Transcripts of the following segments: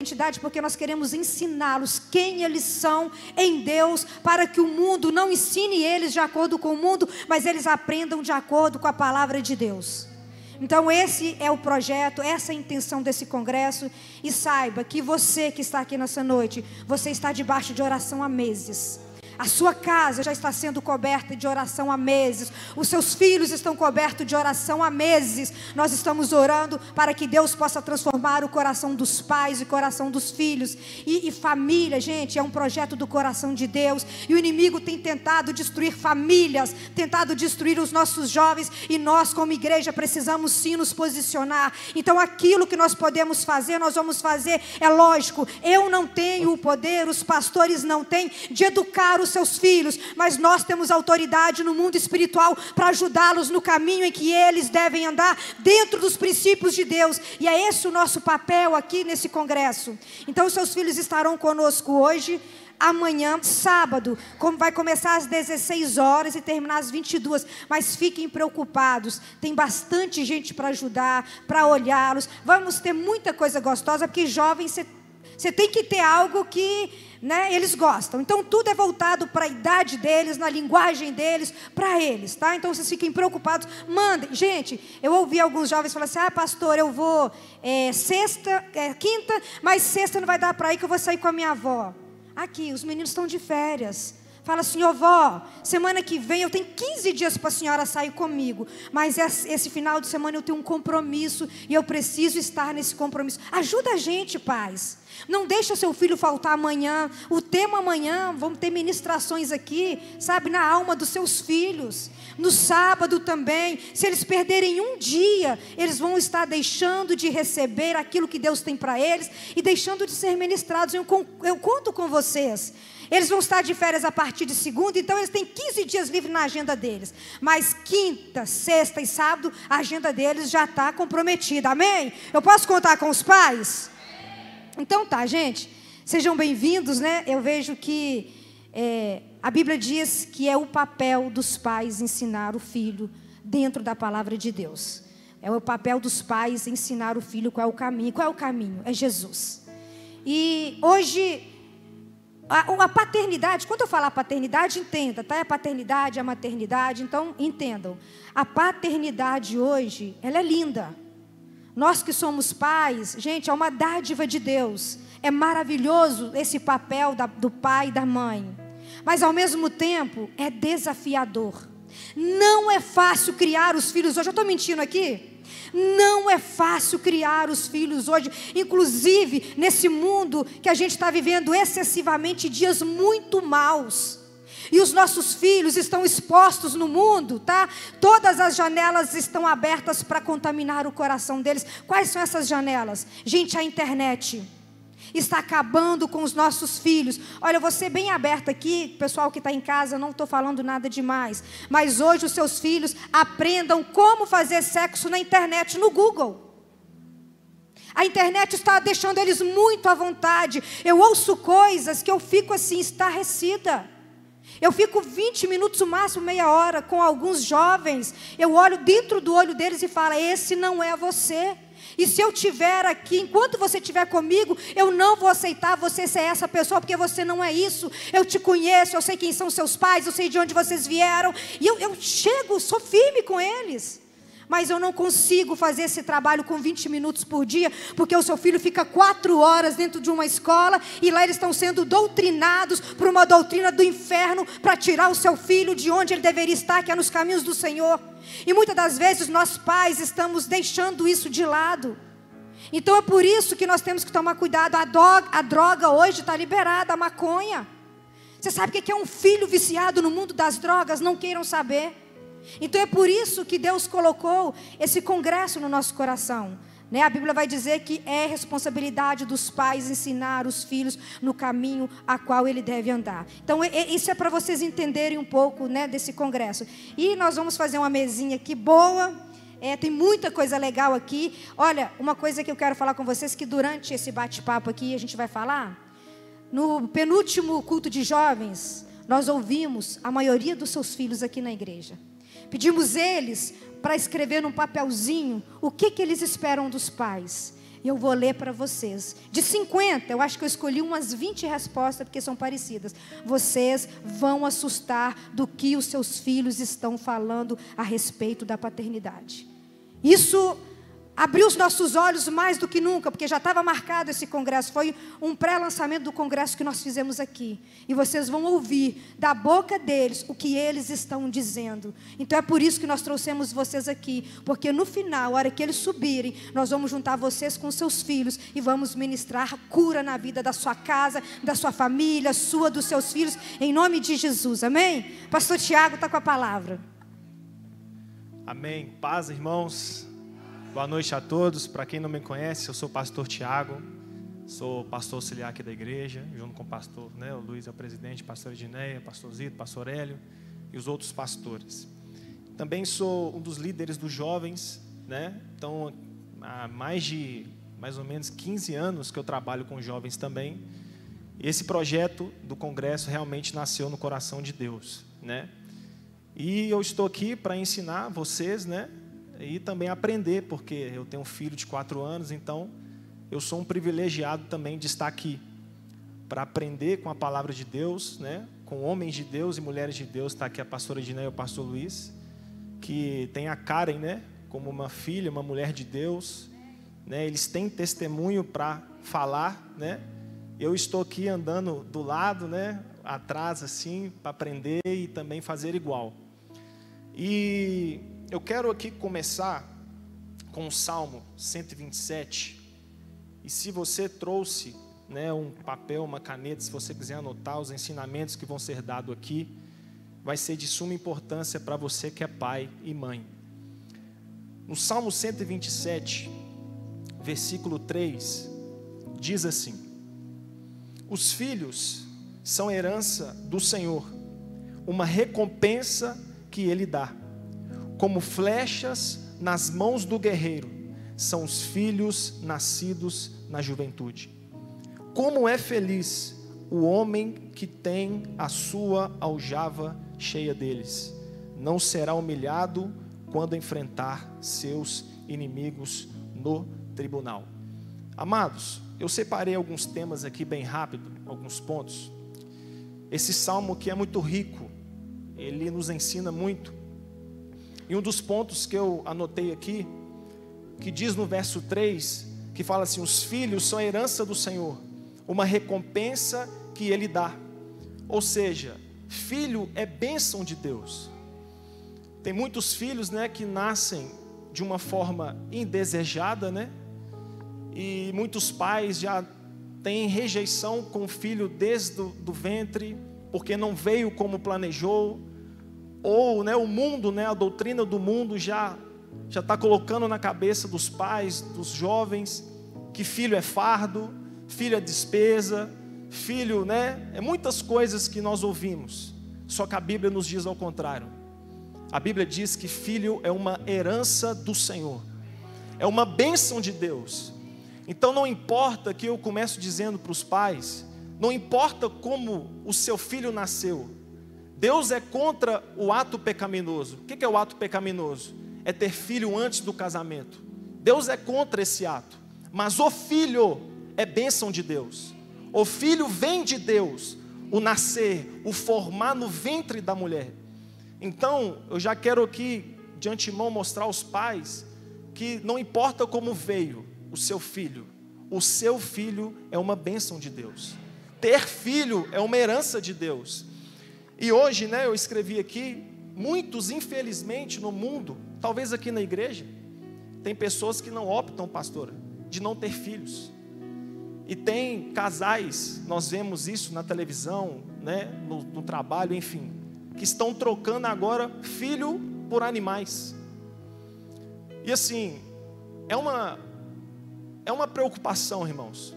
identidade porque nós queremos ensiná-los quem eles são em Deus, para que o mundo não ensine eles de acordo com o mundo, mas eles aprendam de acordo com a palavra de Deus. Então esse é o projeto, essa é a intenção desse congresso. E saiba que você que está aqui nessa noite, você está debaixo de oração há meses. A sua casa já está sendo coberta de oração há meses. Os seus filhos estão cobertos de oração há meses. Nós estamos orando para que Deus possa transformar o coração dos pais e o coração dos filhos. E família, gente, é um projeto do coração de Deus. E o inimigo tem tentado destruir famílias, tentado destruir os nossos jovens. E nós, como igreja, precisamos sim nos posicionar. Então aquilo que nós podemos fazer, nós vamos fazer. É lógico, eu não tenho o poder, os pastores não têm, de educar os seus filhos, mas nós temos autoridade no mundo espiritual para ajudá-los no caminho em que eles devem andar, dentro dos princípios de Deus. E é esse o nosso papel aqui nesse congresso. Então os seus filhos estarão conosco hoje, amanhã, sábado, como vai começar às 16 horas e terminar às 22, mas fiquem preocupados, tem bastante gente para ajudar, para olhá-los. Vamos ter muita coisa gostosa, porque jovens, você tem que ter algo que, né, eles gostam. Então tudo é voltado para a idade deles, na linguagem deles, para eles, tá? Então vocês fiquem preocupados, mandem. Gente, eu ouvi alguns jovens falar assim: pastor, eu vou quinta, mas sexta não vai dar para ir, que eu vou sair com a minha avó. Aqui, os meninos estão de férias. Fala assim: vó, semana que vem eu tenho 15 dias para a senhora sair comigo, mas esse final de semana eu tenho um compromisso e eu preciso estar nesse compromisso. Ajuda a gente, pais. Não deixa o seu filho faltar amanhã. O tema amanhã, vamos ter ministrações aqui, sabe, na alma dos seus filhos. No sábado também, se eles perderem um dia, eles vão estar deixando de receber aquilo que Deus tem para eles e deixando de ser ministrados. Eu conto com vocês. Eles vão estar de férias a partir de segunda, então eles têm 15 dias livres na agenda deles. Mas quinta, sexta e sábado, a agenda deles já está comprometida. Amém? Eu posso contar com os pais? Então tá, gente, sejam bem-vindos, né? Eu vejo que a Bíblia diz que é o papel dos pais ensinar o filho dentro da palavra de Deus. É o papel dos pais ensinar o filho qual é o caminho. Qual é o caminho? É Jesus. E hoje, a paternidade, quando eu falar paternidade, entenda, tá? A paternidade, a maternidade, então entendam. A paternidade hoje, ela é linda. Nós que somos pais, gente, é uma dádiva de Deus. É maravilhoso esse papel do pai e da mãe. Mas ao mesmo tempo, é desafiador. Não é fácil criar os filhos hoje. Eu estou mentindo aqui? Não é fácil criar os filhos hoje. Inclusive, nesse mundo que a gente está vivendo excessivamente dias muito maus. E os nossos filhos estão expostos no mundo, tá? Todas as janelas estão abertas para contaminar o coração deles. Quais são essas janelas? Gente, a internet está acabando com os nossos filhos. Olha, eu vou ser bem aberta aqui, pessoal que está em casa, não estou falando nada demais. Mas hoje os seus filhos aprendam como fazer sexo na internet, no Google. A internet está deixando eles muito à vontade. Eu ouço coisas que eu fico assim, estarrecida. Eu fico 20 minutos, o máximo meia hora, com alguns jovens. Eu olho dentro do olho deles e falo: esse não é você. E se eu estiver aqui, enquanto você estiver comigo, eu não vou aceitar você ser essa pessoa, porque você não é isso. Eu te conheço, eu sei quem são seus pais, eu sei de onde vocês vieram. E eu chego, sou firme com eles. Mas eu não consigo fazer esse trabalho com 20 minutos por dia, porque o seu filho fica 4 horas dentro de uma escola, e lá eles estão sendo doutrinados por uma doutrina do inferno, para tirar o seu filho de onde ele deveria estar, que é nos caminhos do Senhor. E muitas das vezes nós pais estamos deixando isso de lado. Então é por isso que nós temos que tomar cuidado. A droga hoje está liberada, a maconha. Você sabe o que é um filho viciado no mundo das drogas? Não queiram saber. Então é por isso que Deus colocou esse congresso no nosso coração, né? A Bíblia vai dizer que é responsabilidade dos pais ensinar os filhos no caminho a qual ele deve andar. Então isso é para vocês entenderem um pouco, né, desse congresso. E nós vamos fazer uma mesinha aqui boa. Tem muita coisa legal aqui. Olha, uma coisa que eu quero falar com vocês, que durante esse bate-papo aqui a gente vai falar. No penúltimo culto de jovens, nós ouvimos a maioria dos seus filhos aqui na igreja. Pedimos eles para escrever num papelzinho o que eles esperam dos pais. E eu vou ler para vocês. De 50, eu acho que eu escolhi umas 20 respostas, porque são parecidas. Vocês vão assustar do que os seus filhos estão falando a respeito da paternidade. Isso abriu os nossos olhos mais do que nunca, porque já estava marcado esse congresso. Foi um pré-lançamento do congresso que nós fizemos aqui. E vocês vão ouvir da boca deles o que eles estão dizendo. Então é por isso que nós trouxemos vocês aqui. Porque no final, a hora que eles subirem, nós vamos juntar vocês com seus filhos e vamos ministrar cura na vida da sua casa, da sua família, sua, dos seus filhos, em nome de Jesus. Amém? Pastor Tiago está com a palavra. Amém. Paz, irmãos. Boa noite a todos. Para quem não me conhece, eu sou o pastor Tiago, sou pastor auxiliar aqui da igreja, junto com o pastor, o Luiz é o presidente, pastor Edneia, pastor Zito, pastor Hélio e os outros pastores. Também sou um dos líderes dos jovens, Então, há mais ou menos 15 anos que eu trabalho com jovens também. E esse projeto do congresso realmente nasceu no coração de Deus, E eu estou aqui para ensinar vocês, e também aprender, porque eu tenho um filho de 4 anos, então eu sou um privilegiado também de estar aqui para aprender com a palavra de Deus, com homens de Deus e mulheres de Deus. Está aqui a pastora Edneia e o pastor Luiz, que tem a Karen, como uma filha, uma mulher de Deus, Eles têm testemunho para falar, Eu estou aqui andando do lado, atrás assim, para aprender e também fazer igual. E eu quero aqui começar com o Salmo 127. E se você trouxe um papel, uma caneta, se você quiser anotar os ensinamentos que vão ser dados aqui, vai ser de suma importância para você que é pai e mãe. No Salmo 127, versículo 3, diz assim: os filhos são herança do Senhor, uma recompensa que Ele dá. Como flechas nas mãos do guerreiro, são os filhos nascidos na juventude. Como é feliz o homem que tem a sua aljava cheia deles. Não será humilhado quando enfrentar seus inimigos no tribunal. Amados, eu separei alguns temas aqui bem rápido, alguns pontos. Esse salmo aqui é muito rico, ele nos ensina muito. E um dos pontos que eu anotei aqui, que diz no verso 3, que fala assim: os filhos são a herança do Senhor, uma recompensa que Ele dá. Ou seja, filho é bênção de Deus. Tem muitos filhos, que nascem de uma forma indesejada, E muitos pais já têm rejeição com o filho desde do ventre, porque não veio como planejou. Ou o mundo, a doutrina do mundo já está colocando na cabeça dos pais, dos jovens, que filho é fardo, filho é despesa, filho, é muitas coisas que nós ouvimos. Só que a Bíblia nos diz ao contrário. A Bíblia diz que filho é uma herança do Senhor, é uma bênção de Deus. Então não importa, que eu começo dizendo para os pais, não importa como o seu filho nasceu, Deus é contra o ato pecaminoso. O que é o ato pecaminoso? É ter filho antes do casamento. Deus é contra esse ato. Mas o filho é bênção de Deus. O filho vem de Deus. O nascer, o formar no ventre da mulher. Então, eu já quero aqui, de antemão, mostrar aos pais que não importa como veio o seu filho é uma bênção de Deus. Ter filho é uma herança de Deus. E hoje, eu escrevi aqui, muitos, infelizmente, no mundo, talvez aqui na igreja, tem pessoas que não optam, pastora, de não ter filhos. E tem casais, nós vemos isso na televisão, no trabalho, enfim, que estão trocando agora filho por animais. E assim, é uma preocupação, irmãos,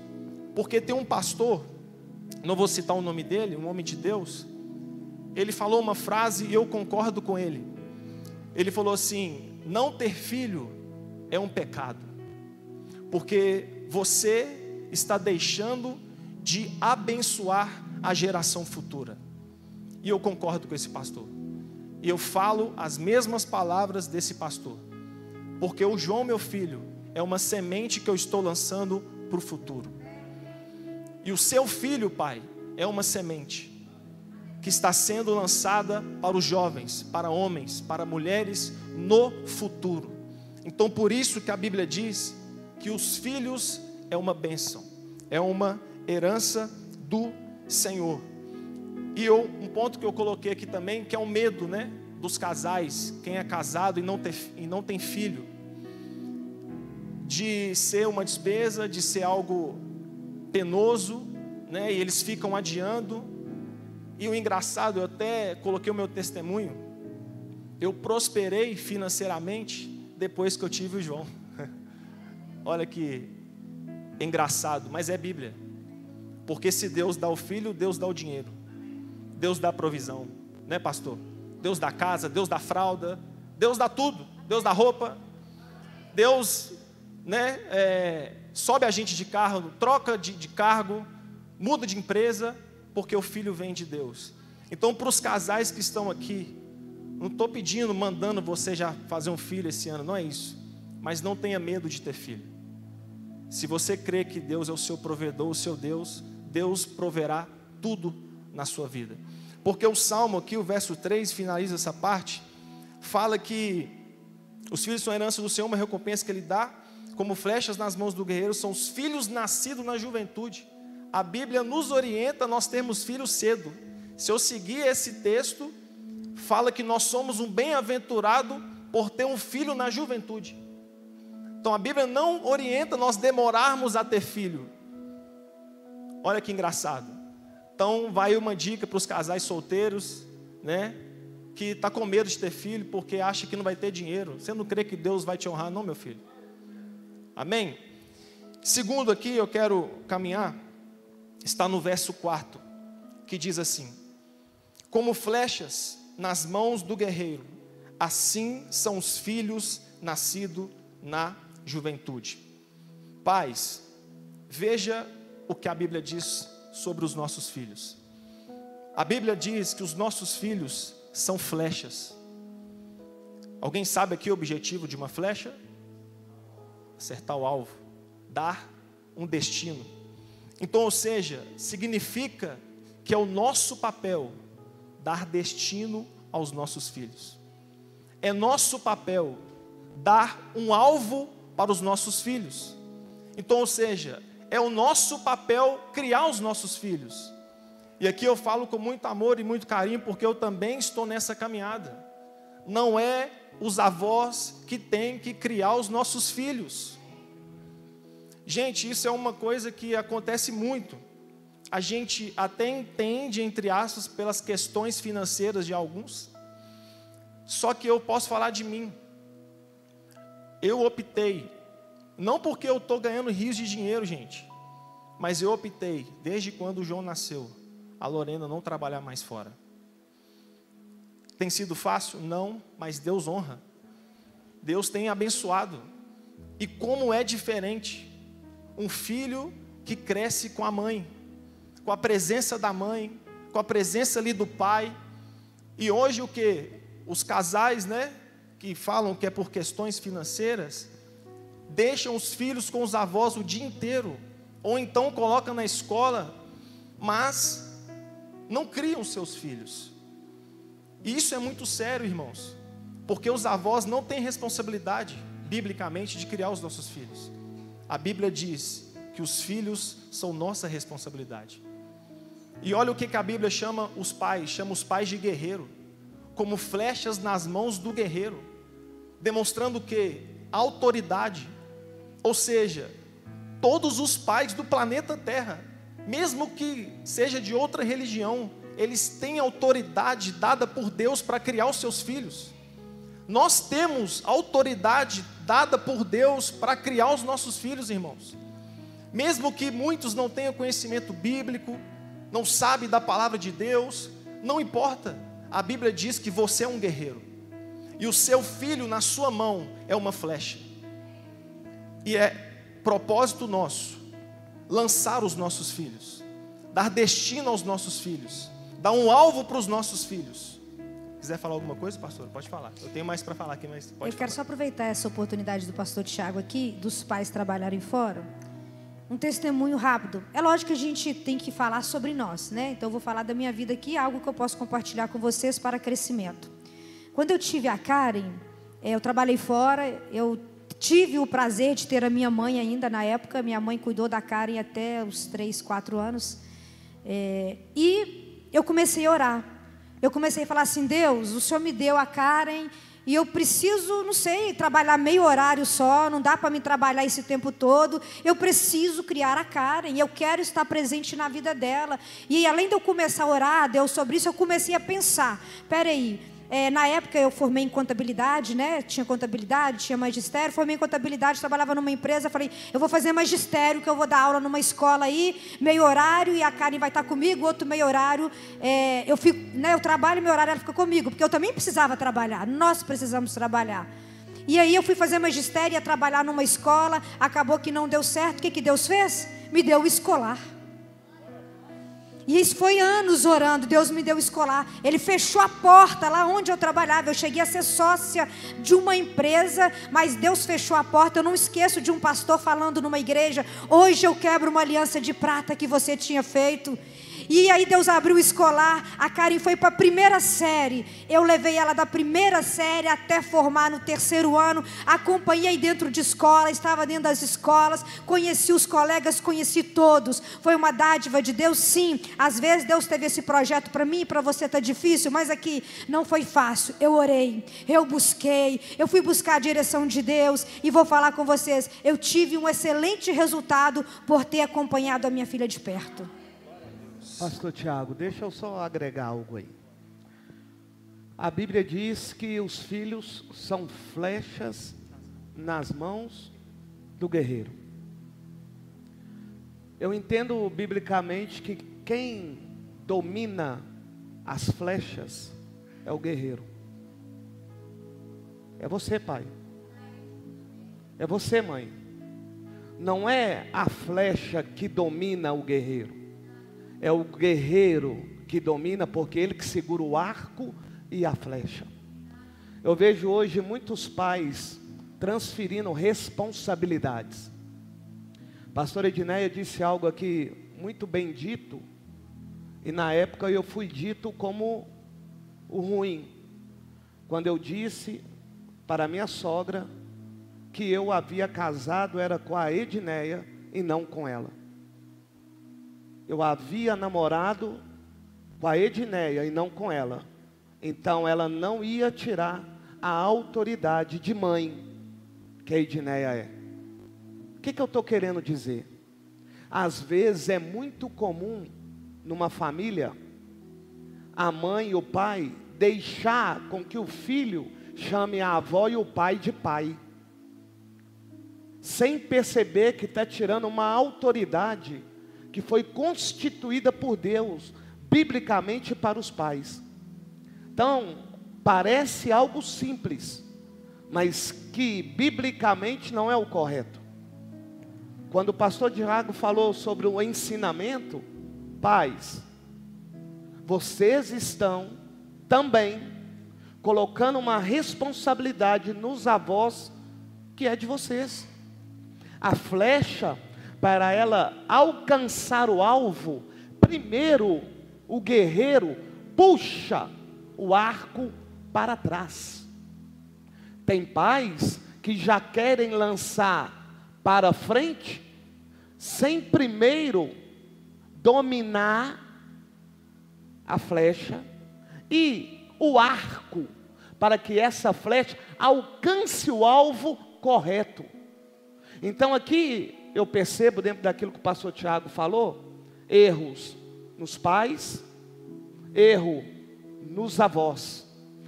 porque tem um pastor, não vou citar o nome dele, um homem de Deus. Ele falou uma frase e eu concordo com ele. Ele falou assim: não ter filho é um pecado, porque você está deixando de abençoar a geração futura. E eu concordo com esse pastor. E eu falo as mesmas palavras desse pastor, porque o João, meu filho, é uma semente que eu estou lançando para o futuro. E o seu filho, pai, é uma semente que está sendo lançada para os jovens, para homens, para mulheres no futuro. Então por isso que a Bíblia diz que os filhos é uma bênção, é uma herança do Senhor. E um ponto que eu coloquei aqui também, que é o medo, né, dos casais, quem é casado e não tem filho, de ser uma despesa, de ser algo penoso, né, e eles ficam adiando. E o engraçado, eu até coloquei o meu testemunho, eu prosperei financeiramente depois que eu tive o João. Olha que engraçado, mas é Bíblia. Porque se Deus dá o filho, Deus dá o dinheiro, Deus dá a provisão, né, pastor? Deus dá casa, Deus dá fralda, Deus dá tudo, Deus dá roupa, Deus, né, sobe a gente de carro, troca de cargo, muda de empresa, porque o filho vem de Deus. Então, para os casais que estão aqui, não estou pedindo, mandando você já fazer um filho esse ano, não é isso, mas não tenha medo de ter filho. Se você crê que Deus é o seu provedor, o seu Deus, Deus proverá tudo na sua vida. Porque o Salmo aqui, o verso 3, finaliza essa parte, fala que os filhos são a herança do Senhor, uma recompensa que Ele dá, como flechas nas mãos do guerreiro, são os filhos nascidos na juventude. A Bíblia nos orienta a nós termos filhos cedo. Se eu seguir esse texto, fala que nós somos um bem-aventurado por ter um filho na juventude. Então a Bíblia não orienta nós demorarmos a ter filho. Olha que engraçado. Então vai uma dica para os casais solteiros, né, que está com medo de ter filho porque acha que não vai ter dinheiro. Você não crê que Deus vai te honrar, não, meu filho? Amém? Segundo aqui, eu quero caminhar, está no verso 4, que diz assim: como flechas nas mãos do guerreiro, assim são os filhos nascidos na juventude. Pais, veja o que a Bíblia diz sobre os nossos filhos. A Bíblia diz que os nossos filhos são flechas. Alguém sabe aqui o objetivo de uma flecha? Acertar o alvo, dar um destino. Então, ou seja, significa que é o nosso papel dar destino aos nossos filhos. É nosso papel dar um alvo para os nossos filhos. Então, ou seja, é o nosso papel criar os nossos filhos. E aqui eu falo com muito amor e muito carinho, porque eu também estou nessa caminhada. Não é os avós que têm que criar os nossos filhos. Gente, isso é uma coisa que acontece muito. A gente até entende, entre aspas, pelas questões financeiras de alguns. Só que eu posso falar de mim. Eu optei, não porque eu estou ganhando rios de dinheiro, gente, mas eu optei, desde quando o João nasceu, a Lorena não trabalhar mais fora. Tem sido fácil? Não, mas Deus honra. Deus tem abençoado. E como é diferente um filho que cresce com a mãe, com a presença da mãe, com a presença ali do pai. E hoje o que? Os casais, né, que falam que é por questões financeiras, deixam os filhos com os avós o dia inteiro, ou então colocam na escola, mas não criam seus filhos. E isso é muito sério, irmãos, porque os avós não têm responsabilidade, biblicamente, de criar os nossos filhos. A Bíblia diz que os filhos são nossa responsabilidade. E olha o que a Bíblia chama os pais de guerreiro, como flechas nas mãos do guerreiro, demonstrando o quê? Autoridade. Ou seja, todos os pais do planeta Terra, mesmo que seja de outra religião, eles têm autoridade dada por Deus para criar os seus filhos. Nós temos autoridade dada por Deus para criar os nossos filhos, irmãos. Mesmo que muitos não tenham conhecimento bíblico, não sabem da palavra de Deus, não importa. A Bíblia diz que você é um guerreiro. E o seu filho na sua mão é uma flecha. E é propósito nosso lançar os nossos filhos, dar destino aos nossos filhos, dar um alvo para os nossos filhos. Quiser falar alguma coisa, pastor, pode falar. Eu tenho mais para falar aqui, mas pode Eu quero só aproveitar essa oportunidade do pastor Tiago aqui, dos pais trabalharem fora. Um testemunho rápido. É lógico que a gente tem que falar sobre nós, né? Então eu vou falar da minha vida aqui, algo que eu posso compartilhar com vocês para crescimento. Quando eu tive a Karen, eu trabalhei fora, eu tive o prazer de ter a minha mãe ainda na época. Minha mãe cuidou da Karen até os 3, 4 anos. E eu comecei a orar. Eu comecei a falar assim: Deus, o Senhor me deu a Karen e eu preciso, não sei, trabalhar meio horário só, não dá para me trabalhar esse tempo todo. Eu preciso criar a Karen e eu quero estar presente na vida dela. E além de eu começar a orar a Deus sobre isso, eu comecei a pensar: peraí, na época eu formei em contabilidade, né? Tinha contabilidade, tinha magistério. Formei em contabilidade, trabalhava numa empresa. Falei, eu vou fazer magistério, que eu vou dar aula numa escola aí, meio horário, e a Karen vai estar comigo. Outro meio horário, eu fico, né? Eu trabalho, meio horário ela fica comigo, porque eu também precisava trabalhar. Nós precisamos trabalhar. E aí eu fui fazer magistério, ia trabalhar numa escola. Acabou que não deu certo. O que Deus fez? Me deu o escolar. E isso foi anos orando. Deus me deu escolar. Ele fechou a porta lá onde eu trabalhava. Eu cheguei a ser sócia de uma empresa, mas Deus fechou a porta. Eu não esqueço de um pastor falando numa igreja: hoje eu quebro uma aliança de prata que você tinha feito. E aí Deus abriu o escolar. A Karen foi para a primeira série. Eu levei ela da primeira série até formar no 3º ano. Acompanhei dentro de escola, estava dentro das escolas, conheci os colegas, conheci todos. Foi uma dádiva de Deus, sim. Às vezes Deus teve esse projeto para mim, para você está difícil, mas aqui não foi fácil. Eu orei, eu busquei, eu fui buscar a direção de Deus. E vou falar com vocês, eu tive um excelente resultado por ter acompanhado a minha filha de perto. Pastor Tiago, deixa eu só agregar algo aí. A Bíblia diz que os filhos são flechas nas mãos do guerreiro. Eu entendo biblicamente que quem domina as flechas é o guerreiro. É você, pai. É você, mãe. Não é a flecha que domina o guerreiro. É o guerreiro que domina, porque ele que segura o arco e a flecha. Eu vejo hoje muitos pais transferindo responsabilidades. Pastora Edneia disse algo aqui muito bem dito, e na época eu fui dito como o ruim, quando eu disse para minha sogra que eu havia casado era com a Edneia e não com ela. Eu havia namorado com a Edneia e não com ela. Então ela não ia tirar a autoridade de mãe que a Edneia é. O que eu estou querendo dizer? Às vezes é muito comum numa família a mãe e o pai deixar com que o filho chame a avó e o pai de pai, sem perceber que está tirando uma autoridade que foi constituída por Deus, biblicamente, para os pais. Então, parece algo simples, mas que biblicamente não é o correto. Quando o pastor Tiago falou sobre o ensinamento, pais, vocês estão também colocando uma responsabilidade nos avós, que é de vocês. A flecha, para ela alcançar o alvo, primeiro o guerreiro puxa o arco para trás. Tem pais que já querem lançar para frente, sem primeiro dominar a flecha e o arco, para que essa flecha alcance o alvo correto. Então aqui eu percebo, dentro daquilo que o pastor Tiago falou, erros nos pais, erro nos avós.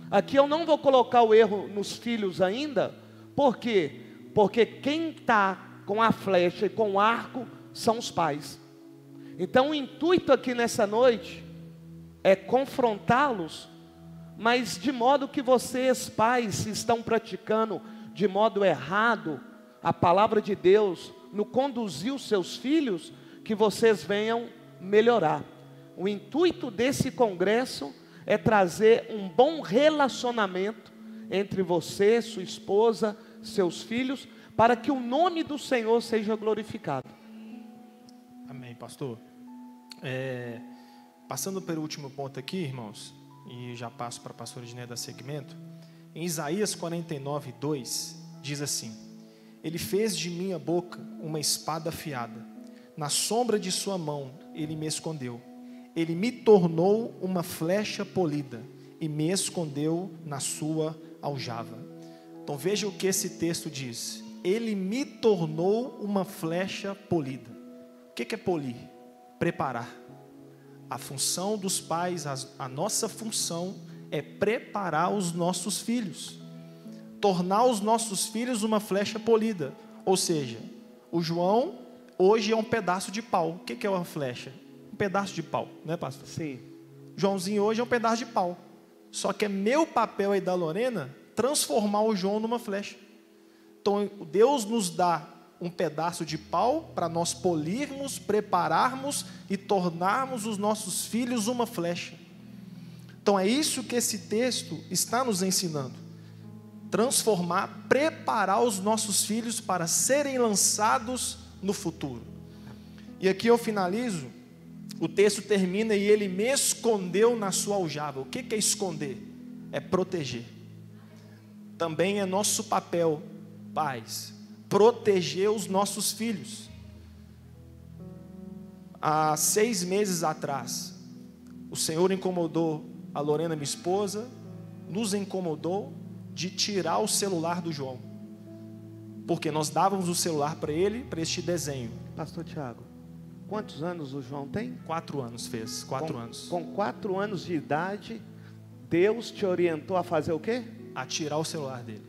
Aqui eu não vou colocar o erro nos filhos ainda. Por quê? Porque quem está com a flecha e com o arco são os pais. Então o intuito aqui nessa noite é confrontá-los, mas de modo que vocês, pais, estão praticando de modo errado a palavra de Deus no conduzir os seus filhos, que vocês venham melhorar. O intuito desse congresso é trazer um bom relacionamento entre você, sua esposa, seus filhos, para que o nome do Senhor seja glorificado. Amém, pastor. Passando pelo último ponto aqui, irmãos, e já passo para a pastora Edneia dar segmento. Em Isaías 49, 2, diz assim: Ele fez de minha boca uma espada afiada, na sombra de sua mão ele me escondeu. Ele me tornou uma flecha polida e me escondeu na sua aljava. Então veja o que esse texto diz: Ele me tornou uma flecha polida. O que é polir? Preparar. A função dos pais, a nossa função é preparar os nossos filhos, tornar os nossos filhos uma flecha polida. Ou seja, o João hoje é um pedaço de pau. O que é uma flecha? Um pedaço de pau, né, pastor? Sim. Joãozinho hoje é um pedaço de pau. Só que é meu papel aí da Lorena transformar o João numa flecha. Então Deus nos dá um pedaço de pau para nós polirmos, prepararmos e tornarmos os nossos filhos uma flecha. Então é isso que esse texto está nos ensinando. Transformar, preparar os nossos filhos para serem lançados no futuro. E aqui eu finalizo, o texto termina: e ele me escondeu na sua aljava. O que é esconder? É proteger. Também é nosso papel, pais, proteger os nossos filhos. Há 6 meses atrás, o Senhor incomodou a Lorena, minha esposa, nos incomodou de tirar o celular do João, porque nós dávamos o celular para ele, para este desenho. Pastor Tiago, quantos anos o João tem? 4 anos fez, 4 anos. Com 4 anos de idade, Deus te orientou a fazer o quê? A tirar o celular dele.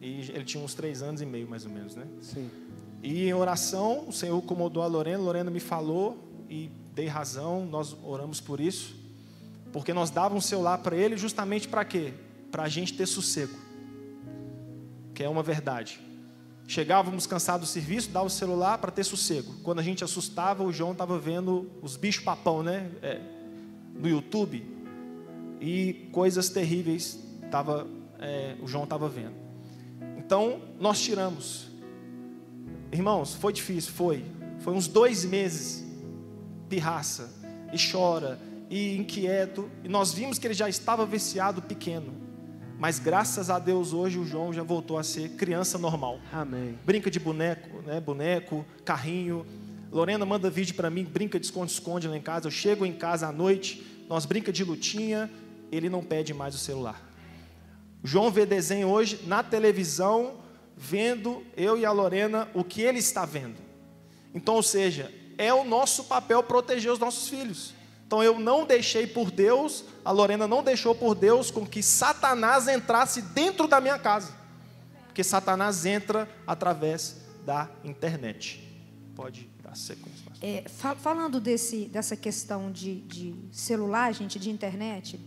E ele tinha uns 3 anos e meio, mais ou menos, né? Sim. E em oração, o Senhor incomodou a Lorena me falou, e dei razão, nós oramos por isso, porque nós dávamos o celular para ele justamente para quê? Para a gente ter sossego, que é uma verdade. Chegávamos cansados do serviço, dava o celular para ter sossego. Quando a gente assustava, o João estava vendo os bichos papão, né? No YouTube, e coisas terríveis o João estava vendo. Então nós tiramos. Irmãos, foi difícil, foi uns 2 meses, pirraça, e chora, e inquieto, e nós vimos que ele já estava viciado pequeno, mas graças a Deus hoje o João já voltou a ser criança normal. Amém. Brinca de boneco, né? Boneco, carrinho. Lorena manda vídeo para mim, brinca de esconde-esconde lá em casa. Eu chego em casa à noite, nós brinca de lutinha, ele não pede mais o celular. O João vê desenho hoje na televisão, vendo eu e a Lorena o que ele está vendo. Então, ou seja, é o nosso papel proteger os nossos filhos. Então eu não deixei por Deus, a Lorena não deixou por Deus com que Satanás entrasse dentro da minha casa. Porque Satanás entra através da internet. Pode dar sequência. Falando dessa questão de celular, gente, de internet,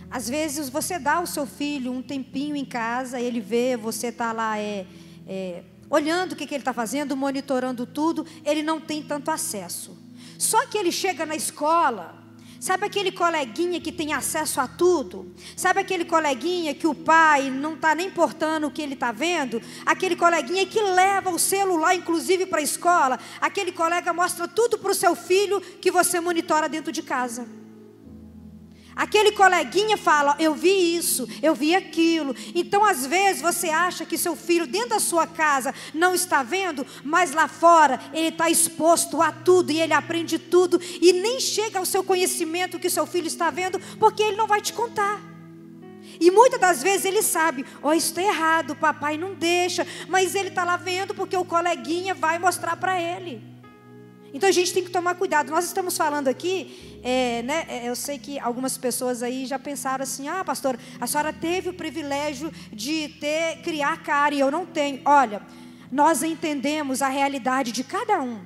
às vezes você dá ao seu filho um tempinho em casa, ele vê, você está lá olhando o que ele está fazendo, monitorando tudo, ele não tem tanto acesso. Só que ele chega na escola, sabe aquele coleguinha que tem acesso a tudo? Sabe aquele coleguinha que o pai não está nem importando o que ele está vendo? Aquele coleguinha que leva o celular, inclusive, para a escola. Aquele colega mostra tudo para o seu filho que você monitora dentro de casa. Aquele coleguinha fala: eu vi isso, eu vi aquilo. Então, às vezes, você acha que seu filho dentro da sua casa não está vendo, mas lá fora ele está exposto a tudo e ele aprende tudo e nem chega ao seu conhecimento que seu filho está vendo, porque ele não vai te contar. E muitas das vezes ele sabe: isso está errado, papai não deixa, mas ele está lá vendo porque o coleguinha vai mostrar para ele. Então a gente tem que tomar cuidado. Nós estamos falando aqui, eu sei que algumas pessoas aí já pensaram assim: pastor, a senhora teve o privilégio de criar cara e eu não tenho. Olha, nós entendemos a realidade de cada um.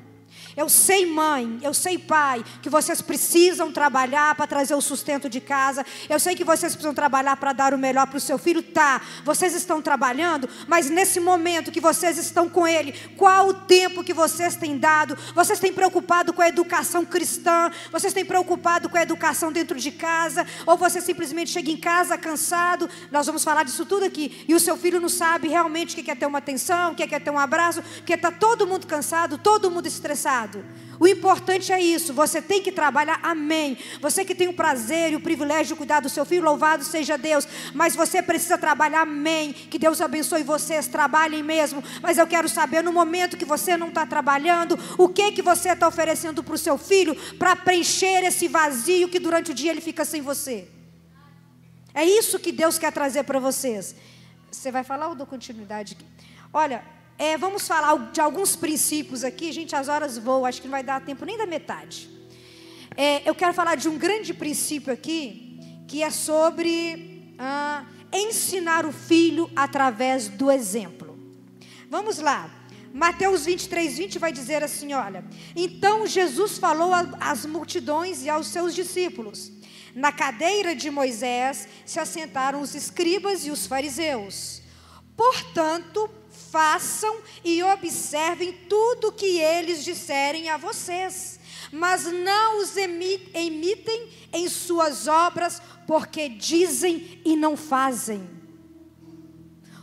Eu sei, mãe, eu sei, pai, que vocês precisam trabalhar para trazer o sustento de casa. Eu sei que vocês precisam trabalhar para dar o melhor para o seu filho. Tá, vocês estão trabalhando, mas nesse momento que vocês estão com ele, qual o tempo que vocês têm dado? Vocês têm preocupado com a educação cristã? Vocês têm preocupado com a educação dentro de casa? Ou você simplesmente chega em casa cansado? Nós vamos falar disso tudo aqui. E o seu filho não sabe realmente o que é ter uma atenção, o que é ter um abraço, porque está todo mundo cansado, todo mundo estressado. O importante é isso, você tem que trabalhar, amém. Você que tem o prazer e o privilégio de cuidar do seu filho, louvado seja Deus. Mas você precisa trabalhar, amém. Que Deus abençoe vocês, trabalhem mesmo. Mas eu quero saber, no momento que você não está trabalhando, o que você está oferecendo para o seu filho, para preencher esse vazio que durante o dia ele fica sem você. É isso que Deus quer trazer para vocês. Você vai falar ou dou continuidade aqui? Olha, vamos falar de alguns princípios aqui. Gente, as horas voam, acho que não vai dar tempo nem da metade. Eu quero falar de um grande princípio aqui, que é sobre ensinar o filho através do exemplo. Vamos lá. Mateus 23:20 vai dizer assim, olha: então Jesus falou às multidões e aos seus discípulos: na cadeira de Moisés se assentaram os escribas e os fariseus. Portanto, façam e observem tudo o que eles disserem a vocês, mas não os imitem em suas obras, porque dizem e não fazem.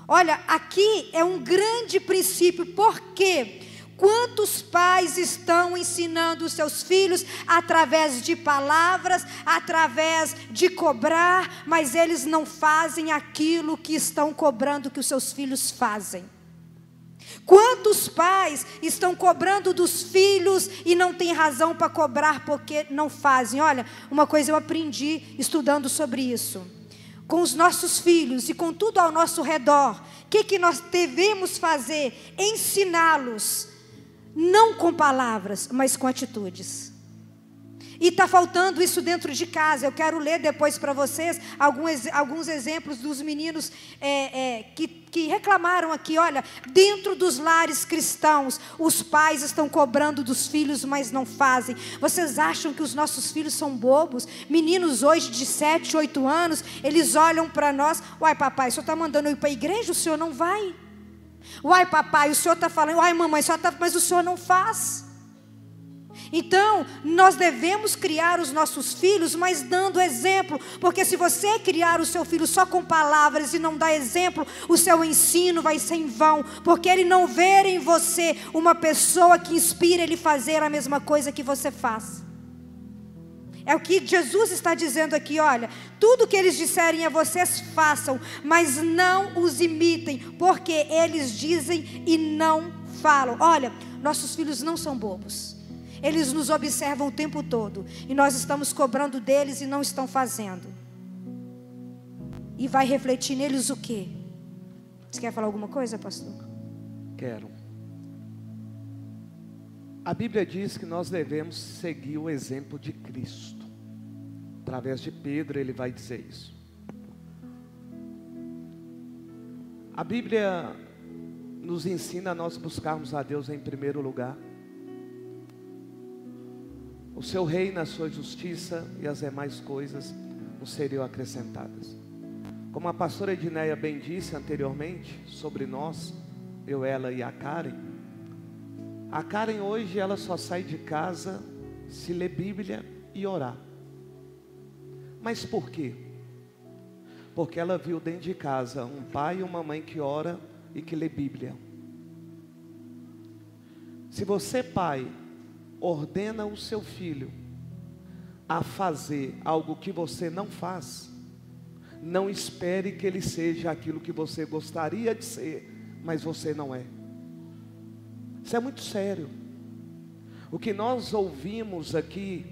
Olha, aqui é um grande princípio, porque quantos pais estão ensinando os seus filhos através de palavras, através de cobrar, mas eles não fazem aquilo que estão cobrando que os seus filhos fazem? Quantos pais estão cobrando dos filhos e não tem razão para cobrar porque não fazem? Olha, uma coisa eu aprendi estudando sobre isso. Com os nossos filhos e com tudo ao nosso redor, o que nós devemos fazer? Ensiná-los, não com palavras, mas com atitudes. E está faltando isso dentro de casa. Eu quero ler depois para vocês alguns exemplos dos meninos que reclamaram aqui. Olha, dentro dos lares cristãos, os pais estão cobrando dos filhos, mas não fazem. Vocês acham que os nossos filhos são bobos? Meninos hoje de 7, 8 anos, eles olham para nós: uai papai, o senhor está mandando eu ir para a igreja, o senhor não vai? Uai papai, o senhor está falando, uai mamãe, mas o senhor não faz. Então, nós devemos criar os nossos filhos, mas dando exemplo, porque se você criar o seu filho só com palavras e não dar exemplo, o seu ensino vai ser em vão, porque ele não vê em você uma pessoa que inspira ele a fazer a mesma coisa que você faz. É o que Jesus está dizendo aqui, olha, tudo que eles disserem a vocês façam, mas não os imitem, porque eles dizem e não falam. Olha, nossos filhos não são bobos. Eles nos observam o tempo todo. E nós estamos cobrando deles e não estão fazendo. E vai refletir neles o quê? Você quer falar alguma coisa, pastor? Quero. A Bíblia diz que nós devemos seguir o exemplo de Cristo. Através de Pedro ele vai dizer isso. A Bíblia nos ensina a nós buscarmos a Deus em primeiro lugar, o seu reino, a sua justiça, e as demais coisas nos seriam acrescentadas. Como a pastora Edneia bem disse anteriormente sobre nós, eu, ela e a Karen hoje ela só sai de casa se ler Bíblia e orar. Mas por quê? Porque ela viu dentro de casa um pai e uma mãe que ora e que lê Bíblia. Se você, pai, ordena o seu filho a fazer algo que você não faz, não espere que ele seja aquilo que você gostaria de ser, mas você não é. Isso é muito sério. O que nós ouvimos aqui,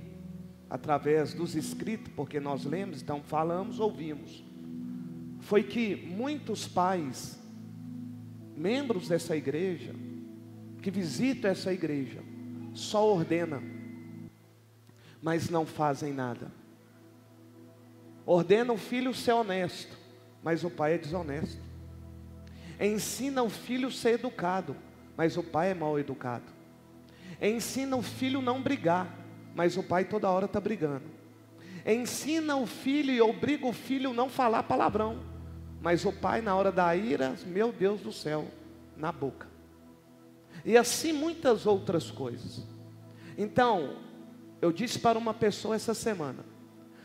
através dos escritos, porque nós lemos, então falamos, ouvimos, foi que muitos pais, membros dessa igreja, que visitam essa igreja, só ordena, mas não fazem nada. Ordena o filho ser honesto, mas o pai é desonesto. Ensina o filho a ser educado, mas o pai é mal educado. Ensina o filho não brigar, mas o pai toda hora está brigando. Ensina o filho e obriga o filho não falar palavrão, mas o pai na hora da ira, meu Deus do céu, na boca. E assim muitas outras coisas. Então, eu disse para uma pessoa essa semana: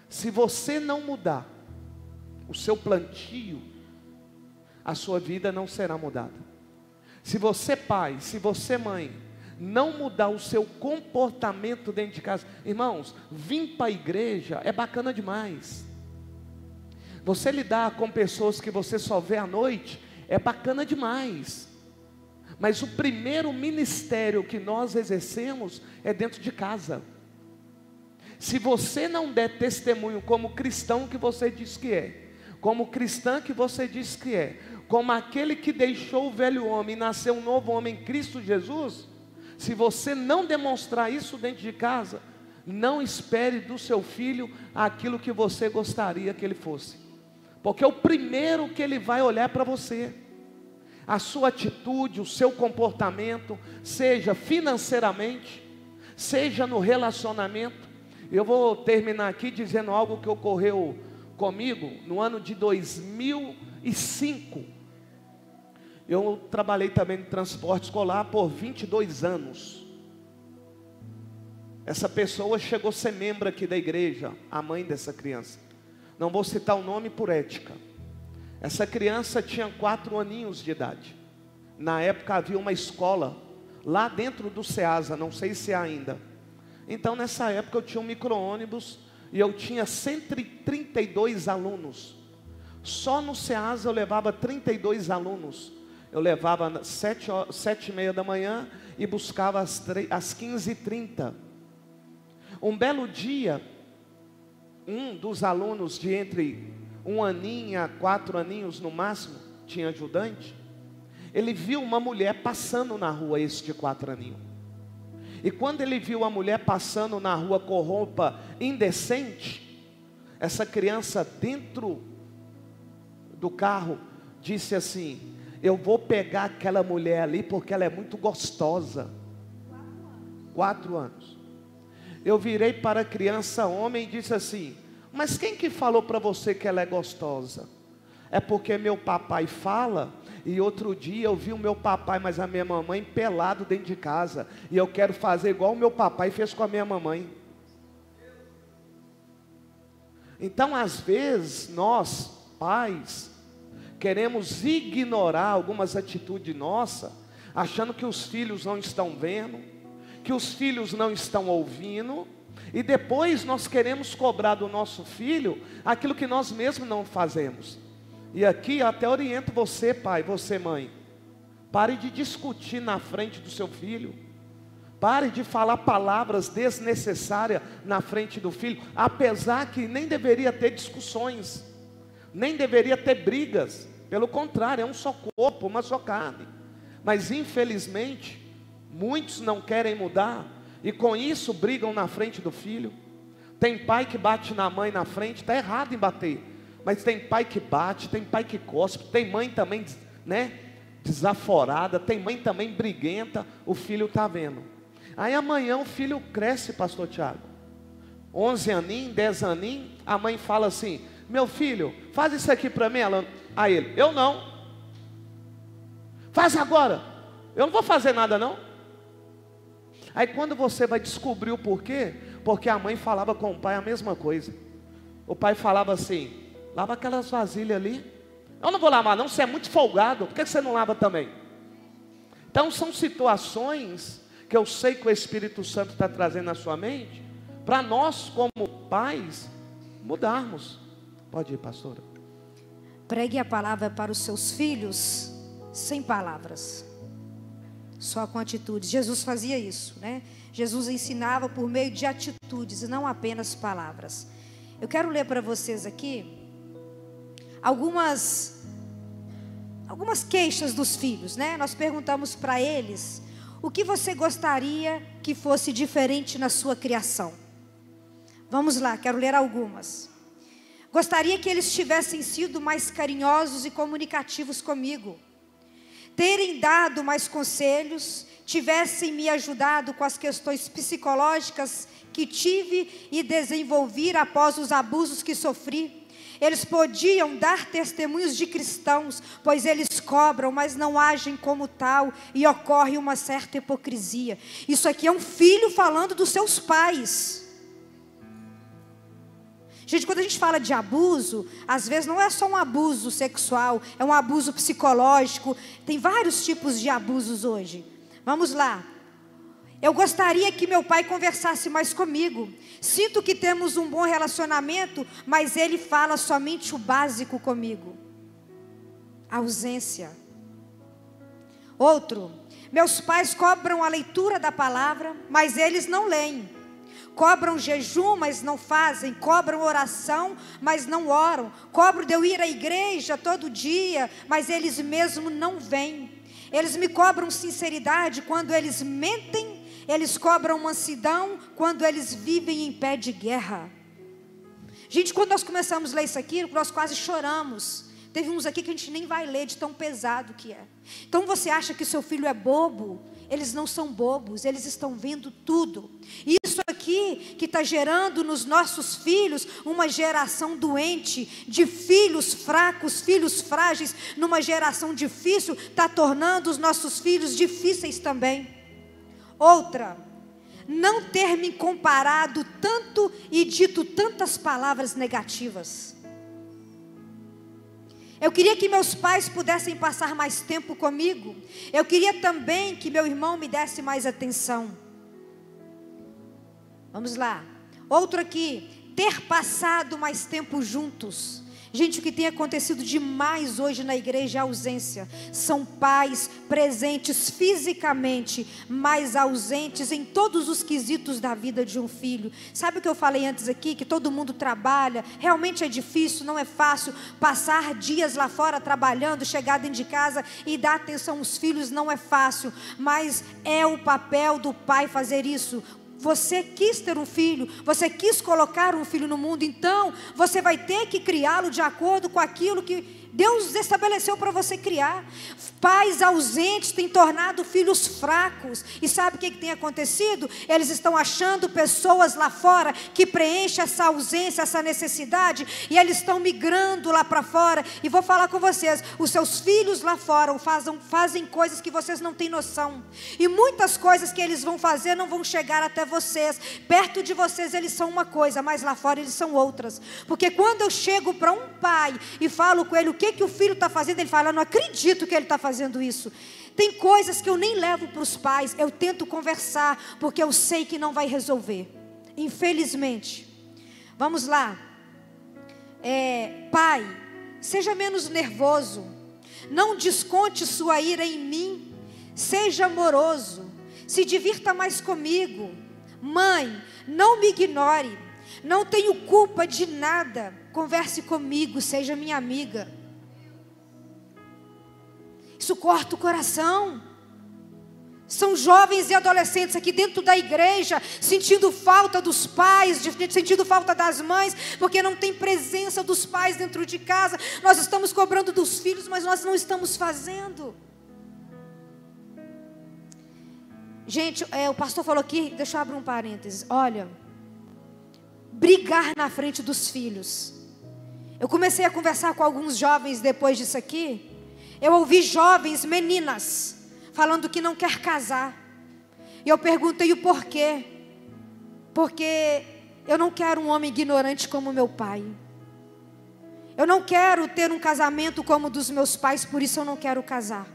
se você não mudar o seu plantio, a sua vida não será mudada. Se você pai, se você mãe, não mudar o seu comportamento dentro de casa, irmãos, vir para a igreja é bacana demais. Você lidar com pessoas que você só vê à noite é bacana demais. Mas o primeiro ministério que nós exercemos é dentro de casa. Se você não der testemunho como cristão que você diz que é, como cristã que você diz que é, como aquele que deixou o velho homem e nasceu um novo homem em Cristo Jesus, se você não demonstrar isso dentro de casa, não espere do seu filho aquilo que você gostaria que ele fosse. Porque o primeiro que ele vai olhar para você, a sua atitude, o seu comportamento, seja financeiramente, seja no relacionamento. Eu vou terminar aqui dizendo algo que ocorreu comigo no ano de 2005. Eu trabalhei também no transporte escolar por 22 anos. Essa pessoa chegou a ser membro aqui da igreja, a mãe dessa criança. Não vou citar o nome por ética. Essa criança tinha 4 aninhos de idade. Na época havia uma escola lá dentro do SEASA, não sei se é ainda. Então nessa época eu tinha um micro-ônibus e eu tinha 132 alunos. Só no SEASA eu levava 32 alunos. Eu levava às 7h30 da manhã e buscava às 15h30. Um belo dia, um dos alunos de entre 1 aninho a 4 aninhos no máximo, tinha ajudante, ele viu uma mulher passando na rua, esse de 4 aninhos. E quando ele viu a mulher passando na rua com roupa indecente, essa criança dentro do carro disse assim: eu vou pegar aquela mulher ali porque ela é muito gostosa. 4 anos. Eu virei para a criança homem e disse assim: mas quem que falou para você que ela é gostosa? É porque meu papai fala, e outro dia eu vi o meu papai, mas a minha mamãe pelado dentro de casa, e eu quero fazer igual o meu papai fez com a minha mamãe. Então às vezes nós, pais, queremos ignorar algumas atitudes nossas, achando que os filhos não estão vendo, que os filhos não estão ouvindo, e depois nós queremos cobrar do nosso filho aquilo que nós mesmos não fazemos. E aqui eu até oriento você, pai, você, mãe, pare de discutir na frente do seu filho, pare de falar palavras desnecessárias na frente do filho, apesar que nem deveria ter discussões, nem deveria ter brigas, pelo contrário, é um só corpo, uma só carne. Mas infelizmente muitos não querem mudar, e com isso brigam na frente do filho. Tem pai que bate na mãe na frente, está errado em bater, mas tem pai que bate, tem pai que cospe, tem mãe também, né, desaforada, tem mãe também briguenta, o filho está vendo. Aí amanhã o filho cresce, pastor Tiago, 11 aninhos, 10 aninhos, a mãe fala assim: meu filho, faz isso aqui para mim, Alan. A ele: eu não. Faz agora. Eu não vou fazer nada não. Aí quando você vai descobrir o porquê, porque a mãe falava com o pai a mesma coisa. O pai falava assim: lava aquelas vasilhas ali. Eu não vou lavar não, você é muito folgado, por que você não lava também? Então são situações que eu sei que o Espírito Santo está trazendo na sua mente, para nós como pais mudarmos. Pode ir, pastora. Pregue a palavra para os seus filhos sem palavras, só com atitudes. Jesus fazia isso, né? Jesus ensinava por meio de atitudes e não apenas palavras. Eu quero ler para vocês aqui algumas queixas dos filhos, né? Nós perguntamos para eles: o que você gostaria que fosse diferente na sua criação? Vamos lá, quero ler algumas. Gostaria que eles tivessem sido mais carinhosos e comunicativos comigo, terem dado mais conselhos, tivessem me ajudado com as questões psicológicas que tive e desenvolvi após os abusos que sofri. Eles podiam dar testemunhos de cristãos, pois eles cobram, mas não agem como tal, e ocorre uma certa hipocrisia. Isso aqui é um filho falando dos seus pais. Gente, quando a gente fala de abuso, às vezes não é só um abuso sexual, é um abuso psicológico. Tem vários tipos de abusos hoje. Vamos lá. Eu gostaria que meu pai conversasse mais comigo. Sinto que temos um bom relacionamento, mas ele fala somente o básico comigo. Ausência. Outro. Meus pais cobram a leitura da palavra, mas eles não leem. Cobram jejum, mas não fazem. Cobram oração, mas não oram. Cobram de eu ir à igreja todo dia, mas eles mesmos não vêm. Eles me cobram sinceridade quando eles mentem. Eles cobram mansidão quando eles vivem em pé de guerra. Gente, quando nós começamos a ler isso aqui, nós quase choramos. Teve uns aqui que a gente nem vai ler de tão pesado que é. Então você acha que seu filho é bobo? Eles não são bobos, eles estão vendo tudo. Isso aqui que está gerando nos nossos filhos uma geração doente, de filhos fracos, filhos frágeis, numa geração difícil, está tornando os nossos filhos difíceis também. Outra, não ter me comparado tanto e dito tantas palavras negativas. Eu queria que meus pais pudessem passar mais tempo comigo. Eu queria também que meu irmão me desse mais atenção. Vamos lá. Outro aqui, ter passado mais tempo juntos. Gente, o que tem acontecido demais hoje na igreja é a ausência. São pais presentes fisicamente, mas ausentes em todos os quesitos da vida de um filho. Sabe o que eu falei antes aqui? Que todo mundo trabalha. Realmente é difícil, não é fácil. Passar dias lá fora trabalhando, chegar dentro de casa e dar atenção aos filhos não é fácil. Mas é o papel do pai fazer isso. Você quis ter um filho, você quis colocar um filho no mundo, então você vai ter que criá-lo de acordo com aquilo que Deus estabeleceu para você criar. Pais ausentes têm tornado filhos fracos. E sabe o que tem acontecido? Eles estão achando pessoas lá fora que preenchem essa ausência, essa necessidade, e eles estão migrando lá para fora. E vou falar com vocês, os seus filhos lá fora fazem coisas que vocês não têm noção. E muitas coisas que eles vão fazer não vão chegar até vocês. Perto de vocês eles são uma coisa, mas lá fora eles são outras. Porque quando eu chego para um pai e falo com ele o que o filho está fazendo, ele fala, eu não acredito que ele está fazendo isso. Tem coisas que eu nem levo para os pais, eu tento conversar, porque eu sei que não vai resolver, infelizmente. Vamos lá. Pai, seja menos nervoso, não desconte sua ira em mim, seja amoroso, se divirta mais comigo. Mãe, não me ignore, não tenho culpa de nada, converse comigo, seja minha amiga. Isso corta o coração. São jovens e adolescentes aqui dentro da igreja, sentindo falta dos pais, sentindo falta das mães, porque não tem presença dos pais dentro de casa. Nós estamos cobrando dos filhos, mas nós não estamos fazendo. Gente, o pastor falou aqui, deixa eu abrir um parênteses. Olha, brigar na frente dos filhos. Eu comecei a conversar com alguns jovens depois disso aqui. Eu ouvi jovens, meninas, falando que não quer casar. E eu perguntei o porquê. Porque eu não quero um homem ignorante como meu pai. Eu não quero ter um casamento como o dos meus pais, por isso eu não quero casar.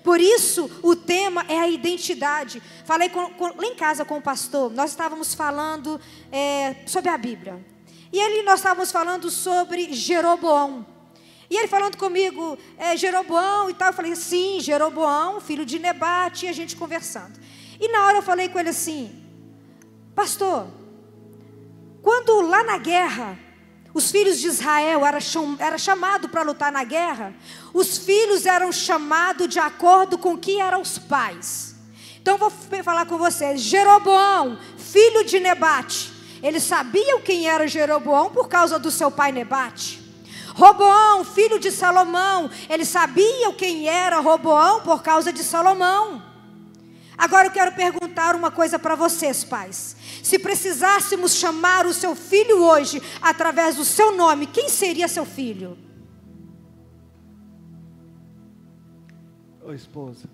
Por isso o tema é a identidade. Falei lá em casa com o pastor, nós estávamos falando sobre a Bíblia. E nós estávamos falando sobre Jeroboão. E ele falando comigo, Jeroboão e tal. Eu falei, sim, Jeroboão, filho de Nebate, e a gente conversando. E na hora eu falei com ele assim, pastor, quando lá na guerra, os filhos de Israel era chamado para lutar na guerra, os filhos eram chamados de acordo com quem eram os pais. Então eu vou falar com vocês, Jeroboão, filho de Nebate, eles sabiam quem era Jeroboão por causa do seu pai Nebate. Roboão, filho de Salomão, eles sabiam quem era Roboão por causa de Salomão. Agora eu quero perguntar uma coisa para vocês, pais. Se precisássemos chamar o seu filho hoje através do seu nome, quem seria seu filho? Ô esposa,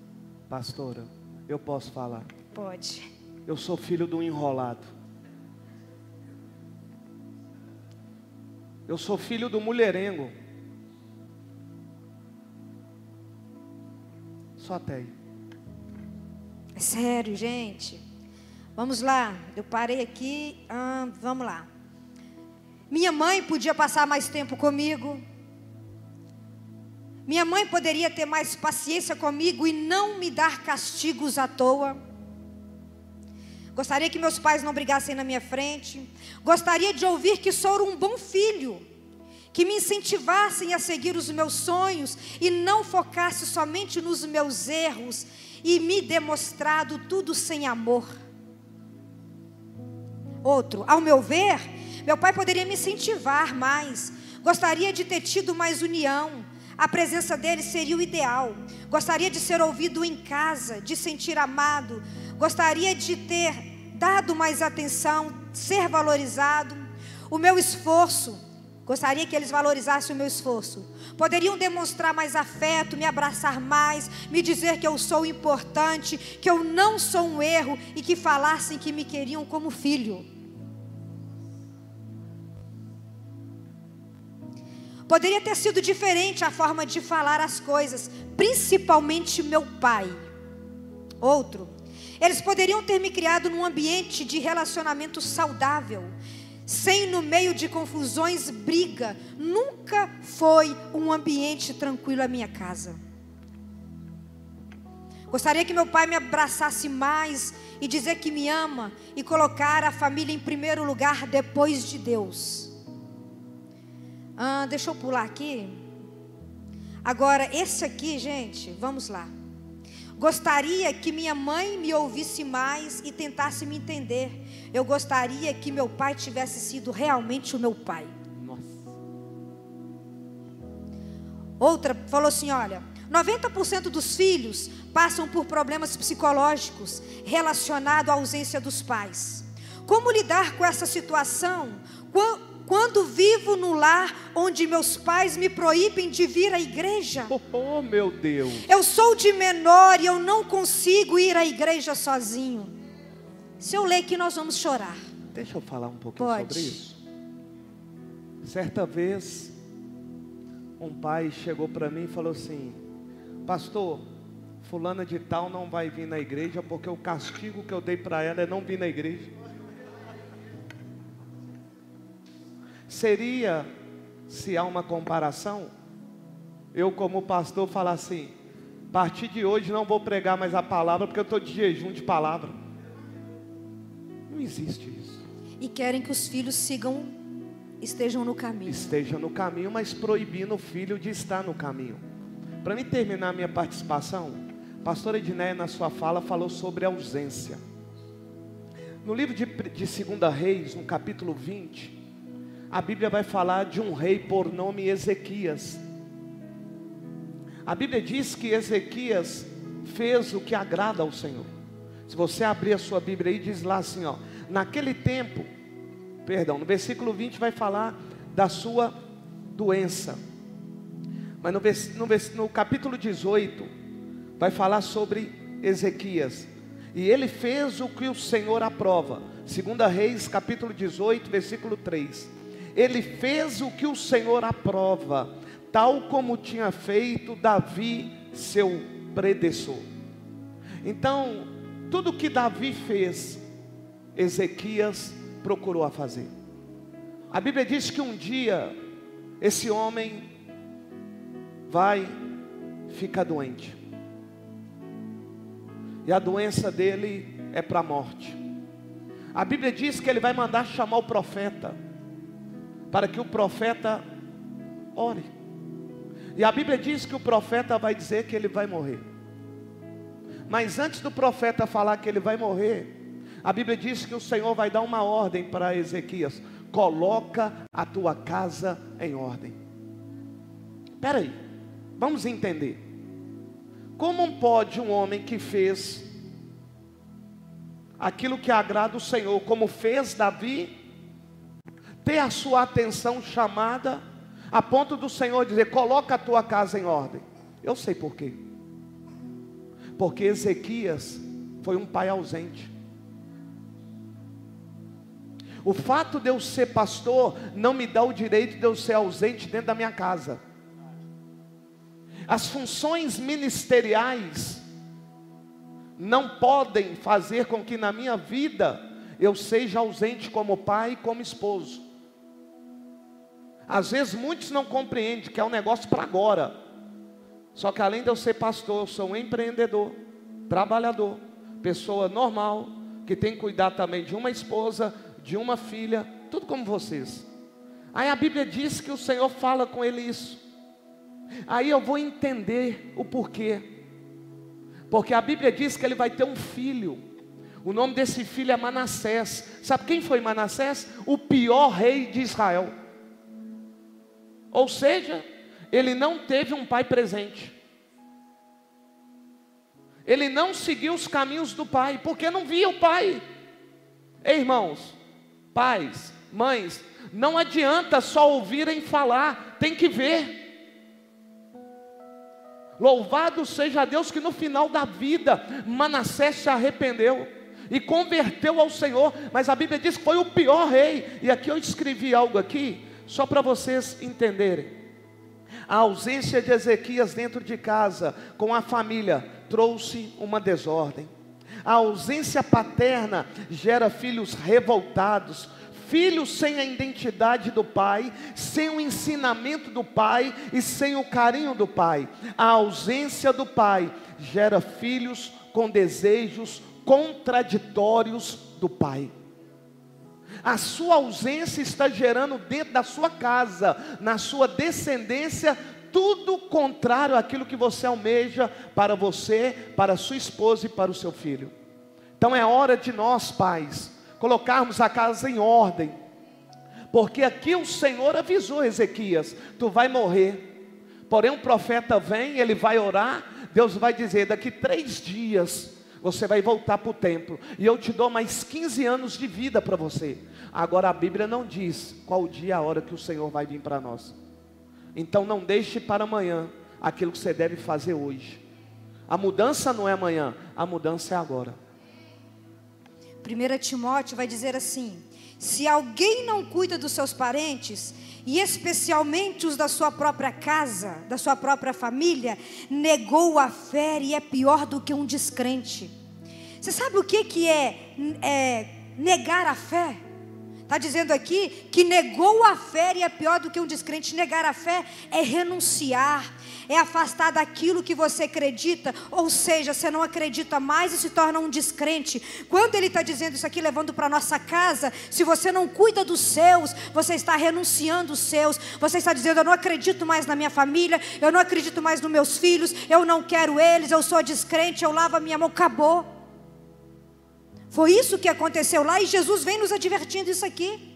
pastora, eu posso falar? Pode. Eu sou filho de um enrolado. Eu sou filho do mulherengo. Só até aí. É sério, gente. Vamos lá, eu parei aqui, vamos lá. Minha mãe podia passar mais tempo comigo. Minha mãe poderia ter mais paciência comigo e não me dar castigos à toa. Gostaria que meus pais não brigassem na minha frente. Gostaria de ouvir que sou um bom filho, que me incentivassem a seguir os meus sonhos e não focasse somente nos meus erros e me demonstrado tudo sem amor. Outro, ao meu ver, meu pai poderia me incentivar mais. Gostaria de ter tido mais união. A presença dele seria o ideal. Gostaria de ser ouvido em casa, de sentir amado. Gostaria de ter dado mais atenção, ser valorizado. O meu esforço, gostaria que eles valorizassem o meu esforço. Poderiam demonstrar mais afeto, me abraçar mais, me dizer que eu sou importante, que eu não sou um erro e que falassem que me queriam como filho. Poderia ter sido diferente a forma de falar as coisas, principalmente meu pai. Outro, eles poderiam ter me criado num ambiente de relacionamento saudável, sem no meio de confusões, briga. Nunca foi um ambiente tranquilo a minha casa. Gostaria que meu pai me abraçasse mais e dizer que me ama e colocar a família em primeiro lugar depois de Deus. Deixa eu pular aqui. Agora, esse aqui, gente, vamos lá. Gostaria que minha mãe me ouvisse mais e tentasse me entender. Eu gostaria que meu pai tivesse sido realmente o meu pai. Nossa. Outra falou assim, olha, 90% dos filhos passam por problemas psicológicos relacionados à ausência dos pais. Como lidar com essa situação quando vivo num lar onde meus pais me proíbem de vir à igreja? Oh, meu Deus. Eu sou de menor e eu não consigo ir à igreja sozinho. Se eu ler aqui, nós vamos chorar. Deixa eu falar um pouquinho Pode. sobre isso. Certa vez, um pai chegou para mim e falou assim: pastor, fulana de tal não vai vir na igreja porque o castigo que eu dei para ela é não vir na igreja. Seria, se há uma comparação, eu como pastor falar assim: a partir de hoje não vou pregar mais a palavra porque eu estou de jejum de palavra. Não existe isso. E querem que os filhos estejam no caminho. Esteja no caminho, mas proibindo o filho de estar no caminho. Para mim terminar a minha participação, a pastora Edneia na sua fala falou sobre ausência. No livro de 2 Reis, no capítulo 20, a Bíblia vai falar de um rei por nome Ezequias. A Bíblia diz que Ezequias fez o que agrada ao Senhor. Se você abrir a sua Bíblia aí, diz lá assim, ó, naquele tempo, no versículo 20 vai falar da sua doença. Mas no capítulo 18, vai falar sobre Ezequias. E ele fez o que o Senhor aprova. 2 Reis, capítulo 18, versículo 3. Ele fez o que o Senhor aprova, tal como tinha feito Davi, seu predecessor. Então, tudo que Davi fez, Ezequias procurou a fazer. A Bíblia diz que um dia, esse homem vai ficar doente. E a doença dele é para a morte. A Bíblia diz que ele vai mandar chamar o profeta, para que o profeta ore. E a Bíblia diz que o profeta vai dizer que ele vai morrer. Mas antes do profeta falar que ele vai morrer, a Bíblia diz que o Senhor vai dar uma ordem para Ezequias: coloca a tua casa em ordem. Espera aí, vamos entender. Como pode um homem que fez aquilo que agrada o Senhor, como fez Davi, ter a sua atenção chamada, a ponto do Senhor dizer: coloca a tua casa em ordem. Eu sei por quê. Porque Ezequias foi um pai ausente. O fato de eu ser pastor não me dá o direito de eu ser ausente dentro da minha casa. As funções ministeriais não podem fazer com que na minha vida eu seja ausente como pai e como esposo. Às vezes muitos não compreendem que é um negócio para agora. Só que além de eu ser pastor, eu sou um empreendedor, trabalhador, pessoa normal, que tem que cuidar também de uma esposa, de uma filha, tudo como vocês. Aí a Bíblia diz que o Senhor fala com ele isso. Aí eu vou entender o porquê. Porque a Bíblia diz que ele vai ter um filho. O nome desse filho é Manassés. Sabe quem foi Manassés? O pior rei de Israel. Ou seja, ele não teve um pai presente. Ele não seguiu os caminhos do pai, porque não via o pai. Ei, irmãos, pais, mães, não adianta só ouvirem falar, tem que ver. Louvado seja Deus que no final da vida Manassés se arrependeu e converteu ao Senhor, mas a Bíblia diz que foi o pior rei. E aqui eu escrevi algo aqui, só para vocês entenderem. A ausência de Ezequias dentro de casa, com a família, trouxe uma desordem. A ausência paterna gera filhos revoltados, filhos sem a identidade do pai, sem o ensinamento do pai e sem o carinho do pai. A ausência do pai gera filhos com desejos contraditórios do pai. A sua ausência está gerando dentro da sua casa, na sua descendência, tudo contrário àquilo que você almeja para você, para a sua esposa e para o seu filho. Então é hora de nós, pais, colocarmos a casa em ordem, porque aqui o Senhor avisou Ezequias: tu vai morrer. Porém um profeta vem, ele vai orar, Deus vai dizer: daqui 3 dias você vai voltar para o templo, e eu te dou mais 15 anos de vida para você. Agora a Bíblia não diz qual o dia e a hora que o Senhor vai vir para nós. Então não deixe para amanhã aquilo que você deve fazer hoje. A mudança não é amanhã, a mudança é agora. 1 Timóteo vai dizer assim: se alguém não cuida dos seus parentes, e especialmente os da sua própria casa, da sua própria família, negou a fé e é pior do que um descrente. Você sabe o que é negar a fé? Está dizendo aqui que negou a fé e é pior do que um descrente. Negar a fé é renunciar, é afastar daquilo que você acredita, ou seja, você não acredita mais e se torna um descrente. Quando ele está dizendo isso aqui, levando para a nossa casa, se você não cuida dos seus, você está renunciando os seus. Você está dizendo: eu não acredito mais na minha família, eu não acredito mais nos meus filhos, eu não quero eles, eu sou descrente, eu lavo a minha mão, acabou. Foi isso que aconteceu lá, e Jesus vem nos advertindo isso aqui.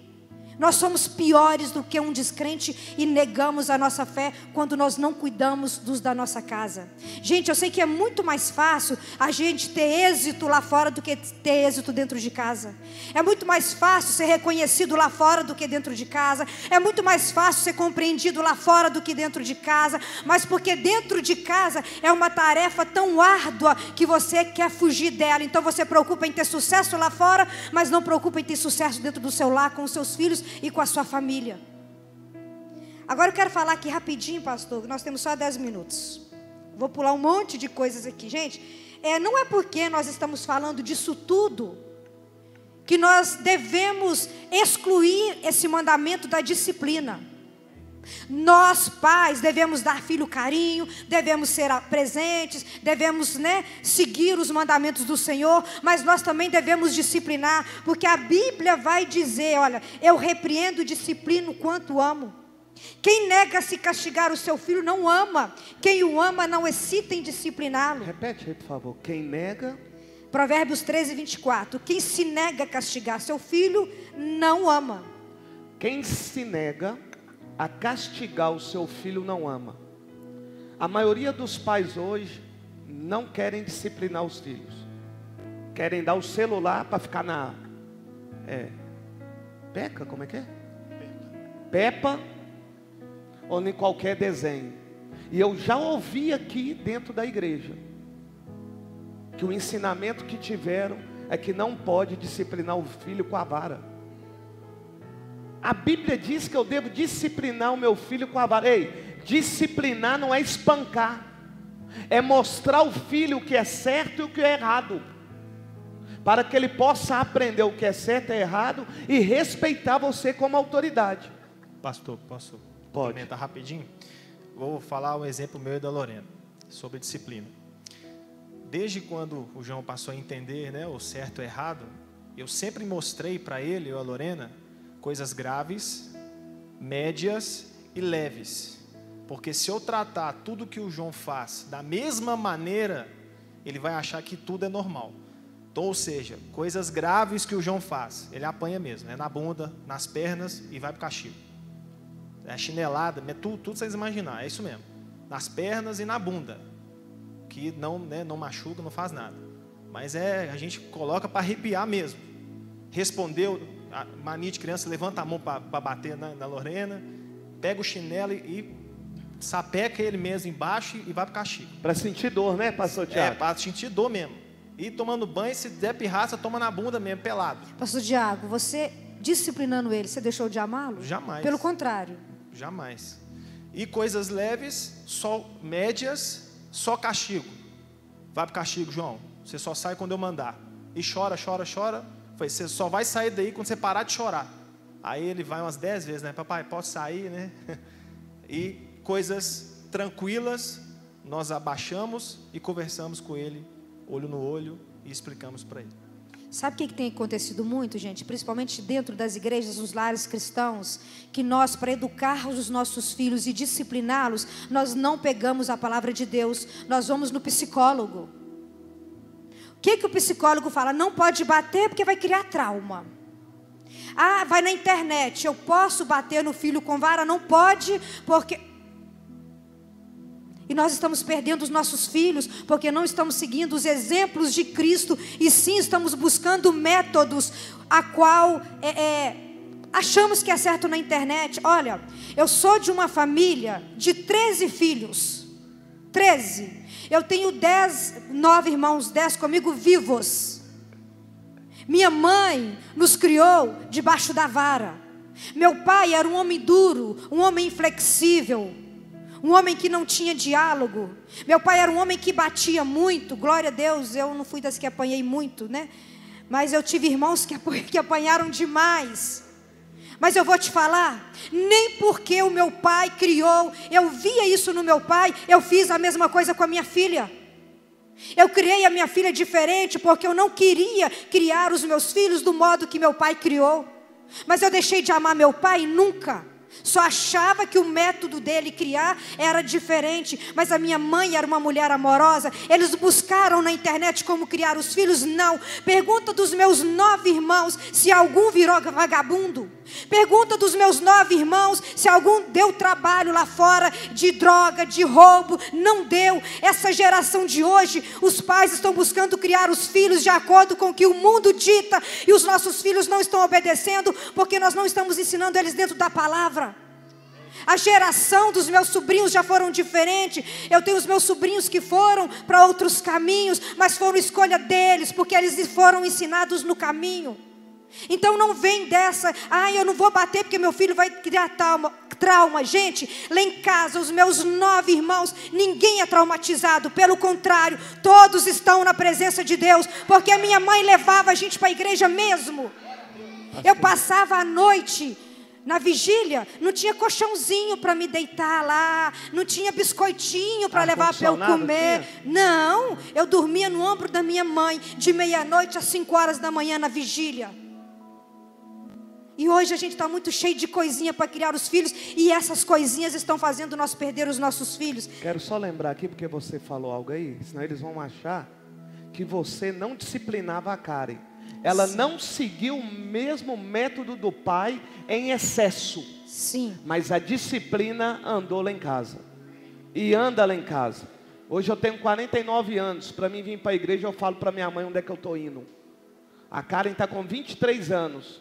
Nós somos piores do que um descrente e negamos a nossa fé quando nós não cuidamos dos da nossa casa. Gente, eu sei que é muito mais fácil a gente ter êxito lá fora do que ter êxito dentro de casa. É muito mais fácil ser reconhecido lá fora do que dentro de casa. É muito mais fácil ser compreendido lá fora do que dentro de casa. Mas porque dentro de casa é uma tarefa tão árdua que você quer fugir dela. Então você preocupa em ter sucesso lá fora, mas não preocupa em ter sucesso dentro do seu lar, com os seus filhos e com a sua família. Agora eu quero falar aqui rapidinho, pastor, nós temos só 10 minutos. Vou pular um monte de coisas aqui, gente. Não é porque nós estamos falando disso tudo que nós devemos excluir esse mandamento da disciplina. Nós pais devemos dar filho carinho, devemos ser presentes, devemos seguir os mandamentos do Senhor, mas nós também devemos disciplinar, porque a Bíblia vai dizer: olha, eu repreendo e disciplino quanto amo. Quem nega se castigar o seu filho não ama, quem o ama não excita em discipliná-lo. Repete aí, por favor. Quem nega? Provérbios 13, 24. Quem se nega a castigar seu filho não ama. Quem se nega a castigar o seu filho não ama. A maioria dos pais hoje não querem disciplinar os filhos, querem dar o celular para ficar na... Peca, como é que é? Peppa, ou em qualquer desenho. E eu já ouvi aqui dentro da igreja, que o ensinamento que tiveram é que não pode disciplinar o filho com a vara. A Bíblia diz que eu devo disciplinar o meu filho com a vara. Ei, disciplinar não é espancar, é mostrar ao filho o que é certo e o que é errado, para que ele possa aprender o que é certo e errado e respeitar você como autoridade. Pastor, posso Pode. comentar rapidinho? Vou falar um exemplo meu e da Lorena, sobre disciplina. Desde quando o João passou a entender, né, o certo e o errado, eu sempre mostrei para ele, eu e a Lorena, coisas graves, médias e leves. Porque se eu tratar tudo que o João faz da mesma maneira, ele vai achar que tudo é normal. Então, ou seja, coisas graves que o João faz, ele apanha mesmo, na bunda, nas pernas e vai para o castigo. É chinelada, tudo vocês imaginar, é isso mesmo. Nas pernas e na bunda, que não, né, não machuca, não faz nada. Mas a gente coloca para arrepiar mesmo. Respondeu, a mania de criança, levanta a mão para bater na Lorena, pega o chinelo e sapeca ele mesmo embaixo e vai para o castigo. Para sentir dor, né, pastor Tiago? Para sentir dor mesmo. E tomando banho, se der pirraça, toma na bunda mesmo, pelado. Pastor Tiago, você disciplinando ele, você deixou de amá-lo? Jamais. Pelo contrário. Jamais. E coisas leves, só médias, só castigo. Vai para o castigo, João. Você só sai quando eu mandar. E chora. Você só vai sair daí quando você parar de chorar. Aí ele vai umas 10 vezes, né? Papai, pode sair, né? E coisas tranquilas, nós abaixamos e conversamos com ele, olho no olho, e explicamos para ele. Sabe o que tem acontecido muito, gente? Principalmente dentro das igrejas, nos lares cristãos, que nós, para educar os nossos filhos e discipliná-los, nós não pegamos a palavra de Deus, nós vamos no psicólogo. O que o psicólogo fala? Não pode bater porque vai criar trauma. Ah, vai na internet, eu posso bater no filho com vara? Não pode, porque... E nós estamos perdendo os nossos filhos porque não estamos seguindo os exemplos de Cristo e sim estamos buscando métodos a qual achamos que é certo na internet. Olha, eu sou de uma família de 13 filhos. 13. Eu tenho 9 irmãos, 10 comigo vivos. Minha mãe nos criou debaixo da vara. Meu pai era um homem duro, um homem inflexível. Um homem que não tinha diálogo. Meu pai era um homem que batia muito. Glória a Deus, eu não fui das que apanhei muito, né? Mas eu tive irmãos que apanharam demais. Mas eu vou te falar, nem porque o meu pai criou, eu via isso no meu pai, eu fiz a mesma coisa com a minha filha. Eu criei a minha filha diferente porque eu não queria criar os meus filhos do modo que meu pai criou. Mas eu deixei de amar meu pai? Nunca. Só achava que o método dele criar era diferente. Mas a minha mãe era uma mulher amorosa. Eles buscaram na internet como criar os filhos? Não. Pergunta dos meus 9 irmãos se algum virou vagabundo. Pergunta dos meus 9 irmãos se algum deu trabalho lá fora de droga, de roubo. Não deu. Essa geração de hoje, os pais estão buscando criar os filhos de acordo com o que o mundo dita, e os nossos filhos não estão obedecendo porque nós não estamos ensinando eles dentro da palavra. A geração dos meus sobrinhos já foram diferente. Eu tenho os meus sobrinhos que foram para outros caminhos, mas foram escolha deles, porque eles foram ensinados no caminho. Então não vem dessa, eu não vou bater porque meu filho vai criar trauma. Gente, lá em casa, os meus 9 irmãos, ninguém é traumatizado. Pelo contrário, todos estão na presença de Deus, porque a minha mãe levava a gente para a igreja mesmo. Eu passava a noite na vigília, não tinha colchãozinho para me deitar lá, não tinha biscoitinho para levar para eu comer. Não, eu dormia no ombro da minha mãe, de meia-noite às 5 horas da manhã na vigília. E hoje a gente está muito cheio de coisinha para criar os filhos, e essas coisinhas estão fazendo nós perder os nossos filhos. Quero só lembrar aqui, porque você falou algo aí, senão eles vão achar que você não disciplinava a Karen. Ela não seguiu o mesmo método do pai em excesso. Sim. Mas a disciplina andou lá em casa. E anda lá em casa. Hoje eu tenho 49 anos. Para mim vir para a igreja, eu falo para minha mãe onde é que eu estou indo. A Karen está com 23 anos.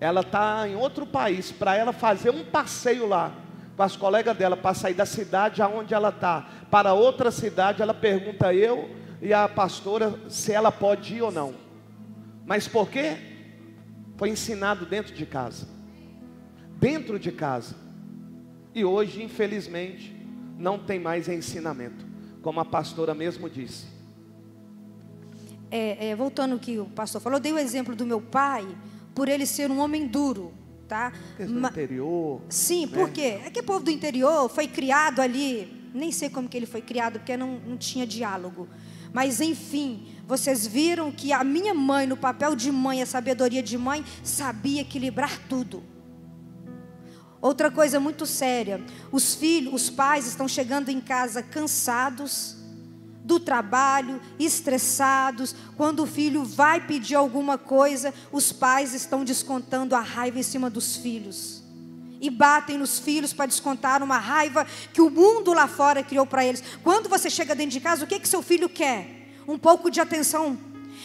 Ela está em outro país. Para ela fazer um passeio lá com as colegas dela, para sair da cidade aonde ela está para outra cidade, ela pergunta eu e a pastora se ela pode ir ou não. Mas por quê? Foi ensinado dentro de casa. Dentro de casa. E hoje, infelizmente, não tem mais ensinamento, como a pastora mesmo disse. Voltando ao que o pastor falou, eu dei o exemplo do meu pai, por ele ser um homem duro, tá? Do interior. Sim, né? Porque é que o povo do interior foi criado ali, nem sei como que ele foi criado, porque não tinha diálogo. Mas enfim, vocês viram que a minha mãe, no papel de mãe, a sabedoria de mãe, sabia equilibrar tudo. Outra coisa muito séria, os pais estão chegando em casa cansados do trabalho, estressados. Quando o filho vai pedir alguma coisa, os pais estão descontando a raiva em cima dos filhos. E batem nos filhos para descontar uma raiva que o mundo lá fora criou para eles. Quando você chega dentro de casa, o que seu filho quer? Um pouco de atenção.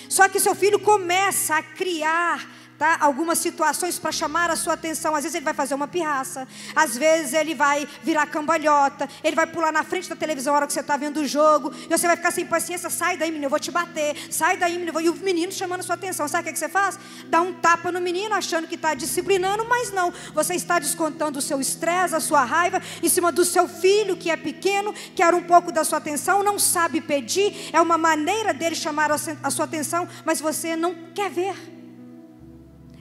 Só que seu filho começa a criar algumas situações para chamar a sua atenção. Às vezes ele vai fazer uma pirraça, às vezes ele vai virar cambalhota, ele vai pular na frente da televisão na hora que você está vendo o jogo, e você vai ficar sem paciência. Sai daí, menino, eu vou te bater. Sai daí, menino, e o menino chamando a sua atenção. Sabe o que você faz? Dá um tapa no menino, achando que está disciplinando, mas não. Você está descontando o seu estresse, a sua raiva em cima do seu filho, que é pequeno, quer um pouco da sua atenção, não sabe pedir. É uma maneira dele chamar a sua atenção, mas você não quer ver.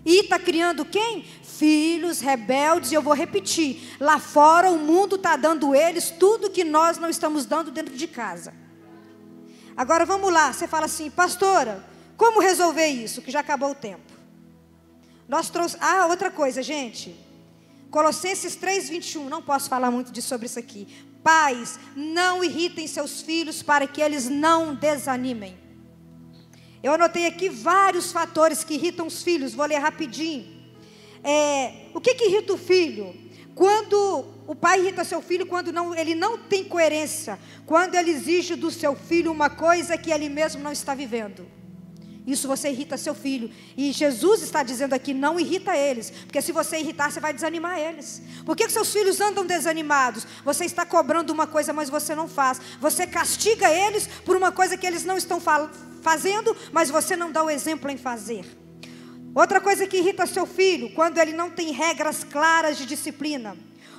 E está criando quem? Filhos rebeldes. E eu vou repetir, lá fora o mundo está dando eles tudo que nós não estamos dando dentro de casa. Agora vamos lá, você fala assim, pastora, como resolver isso? Que já acabou o tempo. Outra coisa, gente, Colossenses 3:21, não posso falar muito sobre isso aqui. Pais, não irritem seus filhos para que eles não desanimem. Eu anotei aqui vários fatores que irritam os filhos, vou ler rapidinho. O que irrita o filho? Quando o pai irrita seu filho, quando ele não tem coerência, quando ele exige do seu filho uma coisa que ele mesmo não está vivendo. Isso você irrita seu filho. E Jesus está dizendo aqui, não irrita eles, porque se você irritar, você vai desanimar eles. Por que seus filhos andam desanimados? Você está cobrando uma coisa, mas você não faz. Você castiga eles por uma coisa que eles não estão fazendo, mas você não dá o exemplo em fazer. Outra coisa que irrita seu filho, quando ele não tem regras claras de disciplina.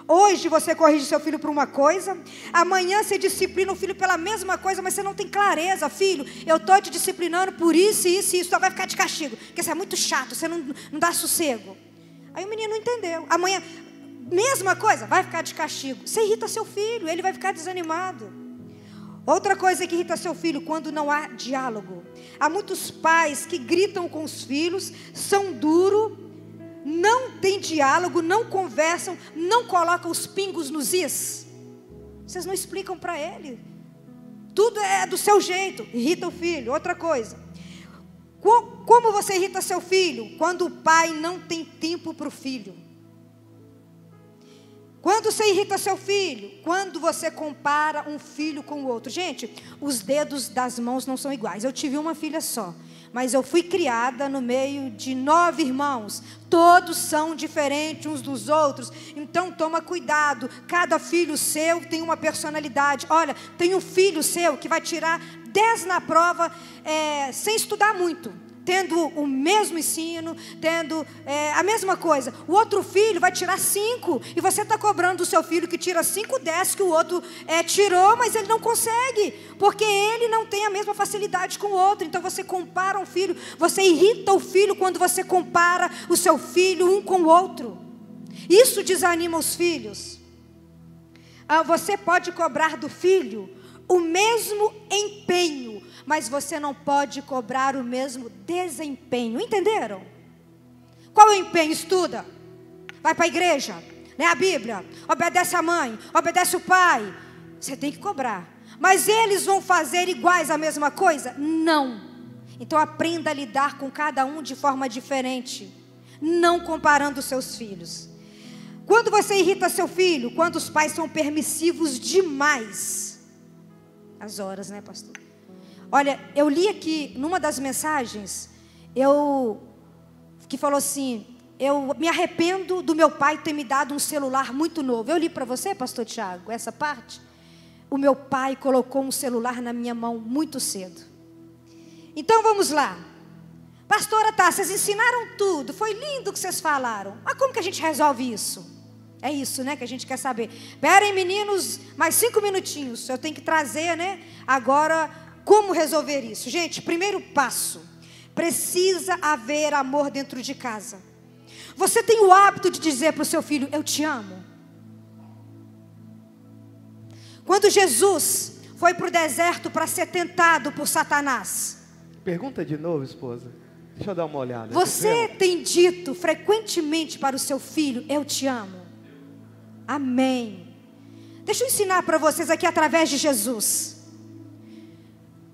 Hoje você corrige seu filho por uma coisa, amanhã você disciplina o filho pela mesma coisa, mas você não tem clareza. Filho, eu estou te disciplinando por isso, isso e isso, só vai ficar de castigo, porque você é muito chato, você não dá sossego. Aí o menino não entendeu. Amanhã, mesma coisa, vai ficar de castigo. Você irrita seu filho, ele vai ficar desanimado. Outra coisa que irrita seu filho, quando não há diálogo. Há muitos pais que gritam com os filhos, são duros, não tem diálogo, não conversam, não colocam os pingos nos is. Vocês não explicam para ele. Tudo é do seu jeito, irrita o filho. Outra coisa, como você irrita seu filho? Quando o pai não tem tempo para o filho. Quando você irrita seu filho? Quando você compara um filho com o outro. Gente, os dedos das mãos não são iguais. Eu tive uma filha só, mas eu fui criada no meio de 9 irmãos. Todos são diferentes uns dos outros. Então toma cuidado. Cada filho seu tem uma personalidade. Olha, tem um filho seu que vai tirar 10 na prova sem estudar muito, tendo o mesmo ensino, tendo a mesma coisa. O outro filho vai tirar 5, e você está cobrando do seu filho que tira 5, 10 que o outro tirou, mas ele não consegue, porque ele não tem a mesma facilidade com o outro. Então você compara um filho, você irrita o filho quando você compara o seu filho um com o outro. Isso desanima os filhos. Você pode cobrar do filho o mesmo empenho, mas você não pode cobrar o mesmo desempenho. Entenderam? Qual é o empenho? Estuda, vai para a igreja, lê a Bíblia, obedece a mãe, obedece o pai. Você tem que cobrar. Mas eles vão fazer iguais a mesma coisa? Não. Então aprenda a lidar com cada um de forma diferente, não comparando os seus filhos. Quando você irrita seu filho? Quando os pais são permissivos demais. As horas, né, pastor? Olha, eu li aqui, numa das mensagens, que falou assim, eu me arrependo do meu pai ter me dado um celular muito novo. Eu li para você, pastor Tiago, essa parte. O meu pai colocou um celular na minha mão muito cedo. Então vamos lá. Pastora, tá, vocês ensinaram tudo, foi lindo o que vocês falaram. Mas como que a gente resolve isso? É isso, né, que a gente quer saber. Esperem, meninos, mais 5 minutinhos. Eu tenho que trazer, né, agora, como resolver isso. Gente, primeiro passo. Precisa haver amor dentro de casa. Você tem o hábito de dizer para o seu filho, eu te amo? Quando Jesus foi para o deserto para ser tentado por Satanás. Pergunta de novo, esposa. Deixa eu dar uma olhada. Você tem dito frequentemente para o seu filho, eu te amo? Amém. Deixa eu ensinar para vocês aqui através de Jesus.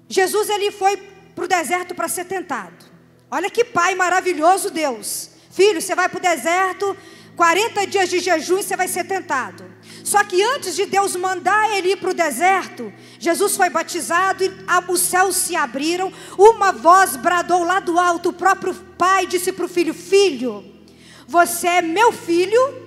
Jesus, ele foi para o deserto para ser tentado. Olha que pai maravilhoso Deus. Filho, você vai para o deserto, 40 dias de jejum e você vai ser tentado. Só que antes de Deus mandar ele ir para o deserto, Jesus foi batizado e os céus se abriram. Uma voz bradou lá do alto, o próprio pai disse para o filho, filho, você é meu filho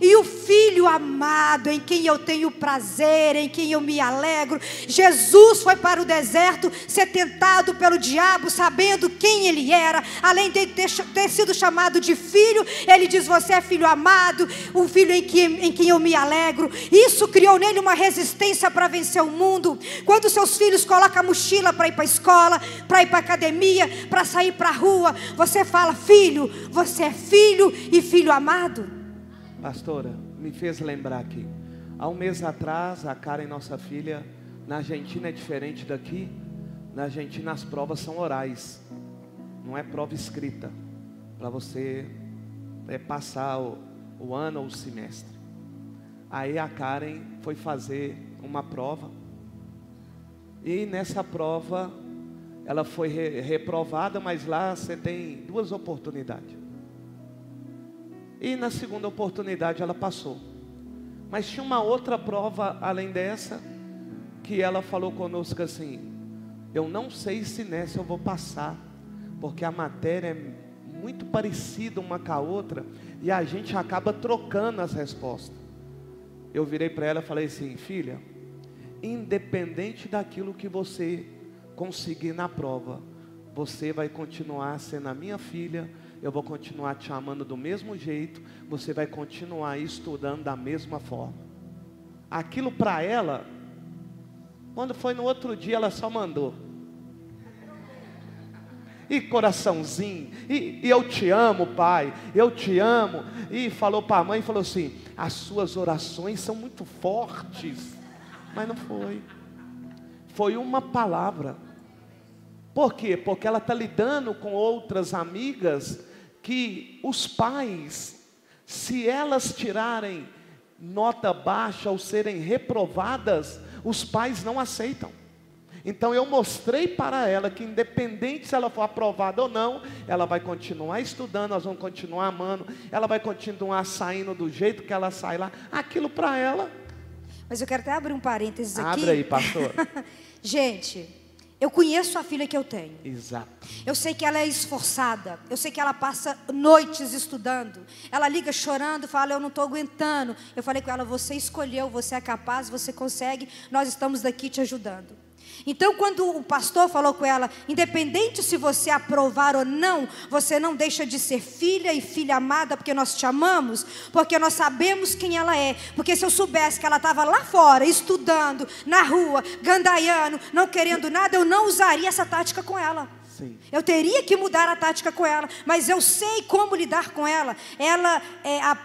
e o filho amado, em quem eu tenho prazer, em quem eu me alegro. Jesus foi para o deserto ser tentado pelo diabo, sabendo quem ele era. Além de ter sido chamado de filho, ele diz, você é filho amado, o filho em quem eu me alegro. Isso criou nele uma resistência para vencer o mundo. Quando seus filhos colocam a mochila para ir para a escola, para ir para a academia, para sair para a rua, você fala, filho, você é filho e filho amado. Pastora, me fez lembrar aqui. Há um mês atrás, a Karen, nossa filha, na Argentina é diferente daqui. Na Argentina as provas são orais. Não é prova escrita. Para você passar o ano ou o semestre. Aí a Karen foi fazer uma prova. E nessa prova, ela foi reprovada, mas lá você tem 2 oportunidades. E na segunda oportunidade ela passou. Mas tinha uma outra prova além dessa, que ela falou conosco assim, eu não sei se nessa eu vou passar, porque a matéria é muito parecida uma com a outra, e a gente acaba trocando as respostas. Eu virei para ela e falei assim, filha, independente daquilo que você conseguir na prova, você vai continuar sendo a minha filha, eu vou continuar te amando do mesmo jeito, você vai continuar estudando da mesma forma. Aquilo para ela, quando foi no outro dia, ela só mandou. E coraçãozinho, e eu te amo, pai, eu te amo. E falou para a mãe, falou assim, as suas orações são muito fortes. Mas não foi. Foi uma palavra. Por quê? Porque ela está lidando com outras amigas que os pais, se elas tirarem nota baixa ou serem reprovadas, os pais não aceitam. Então eu mostrei para ela que independente se ela for aprovada ou não, ela vai continuar estudando, nós vamos continuar amando, ela vai continuar saindo do jeito que ela sai lá, aquilo para ela. Mas eu quero até abrir um parênteses aqui. Abre aí, pastor. Gente, eu conheço a filha que eu tenho. Exato. Eu sei que ela é esforçada. Eu sei que ela passa noites estudando. Ela liga chorando, fala, eu não estou aguentando. Eu falei com ela, você escolheu, você é capaz, você consegue. Nós estamos daqui te ajudando. Então quando o pastor falou com ela, independente se você aprovar ou não, você não deixa de ser filha e filha amada, porque nós te amamos, porque nós sabemos quem ela é. Porque se eu soubesse que ela estava lá fora, estudando, na rua, gandaiando, não querendo nada, eu não usaria essa tática com ela. Sim. Eu teria que mudar a tática com ela, mas eu sei como lidar com ela. Ela,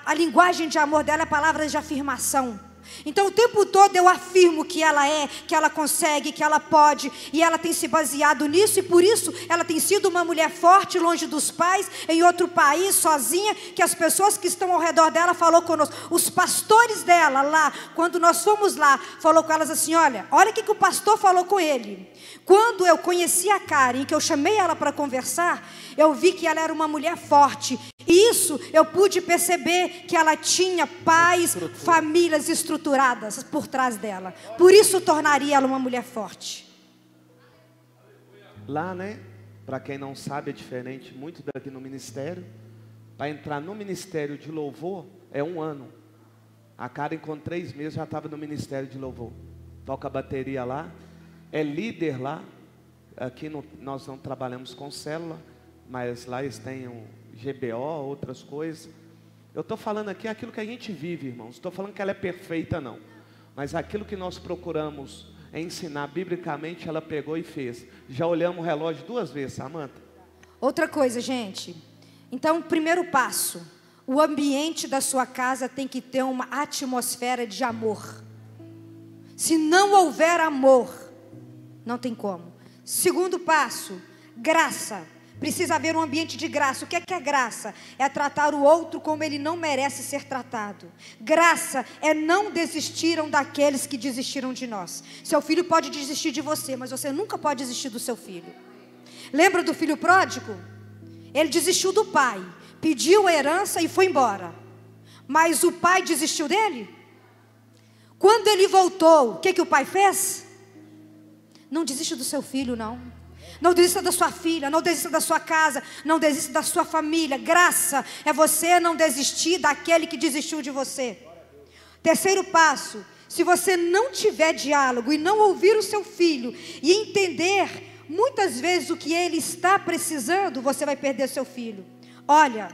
a linguagem de amor dela é palavras de afirmação. Então o tempo todo eu afirmo que ela é, que ela consegue, que ela pode, e ela tem se baseado nisso, e por isso ela tem sido uma mulher forte, longe dos pais, em outro país, sozinha, que as pessoas que estão ao redor dela falou conosco, os pastores dela lá, quando nós fomos lá, falou com elas assim, olha o que o pastor falou com ele. Quando eu conheci a Karen, que eu chamei ela para conversar, eu vi que ela era uma mulher forte, e isso eu pude perceber que ela tinha pais, famílias, estruturas, estruturadas por trás dela. Por isso tornaria ela uma mulher forte. Lá, né? Para quem não sabe, é diferente muito daqui no ministério. Para entrar no ministério de louvor é 1 ano. A Karen com 3 meses já estava no ministério de louvor. Toca bateria lá, é líder lá. Aqui nós não trabalhamos com célula, mas lá eles têm um GBO, outras coisas. Eu estou falando aqui aquilo que a gente vive, irmãos. Estou falando que ela é perfeita, não. Mas aquilo que nós procuramos ensinar biblicamente, ela pegou e fez. Já olhamos o relógio 2 vezes, Samanta. Outra coisa, gente. Então, primeiro passo. O ambiente da sua casa tem que ter uma atmosfera de amor. Se não houver amor, não tem como. Segundo passo, graça. Precisa haver um ambiente de graça. O que é graça? É tratar o outro como ele não merece ser tratado. Graça é não desistiram daqueles que desistiram de nós. Seu filho pode desistir de você, mas você nunca pode desistir do seu filho. Lembra do filho pródigo? Ele desistiu do pai, pediu a herança e foi embora. Mas o pai desistiu dele? Quando ele voltou, o que o pai fez? Não desista do seu filho, não. Não desista da sua filha, não desista da sua casa, não desista da sua família. Graça é você não desistir daquele que desistiu de você. Terceiro passo, se você não tiver diálogo e não ouvir o seu filho e entender muitas vezes o que ele está precisando, você vai perder seu filho. Olha,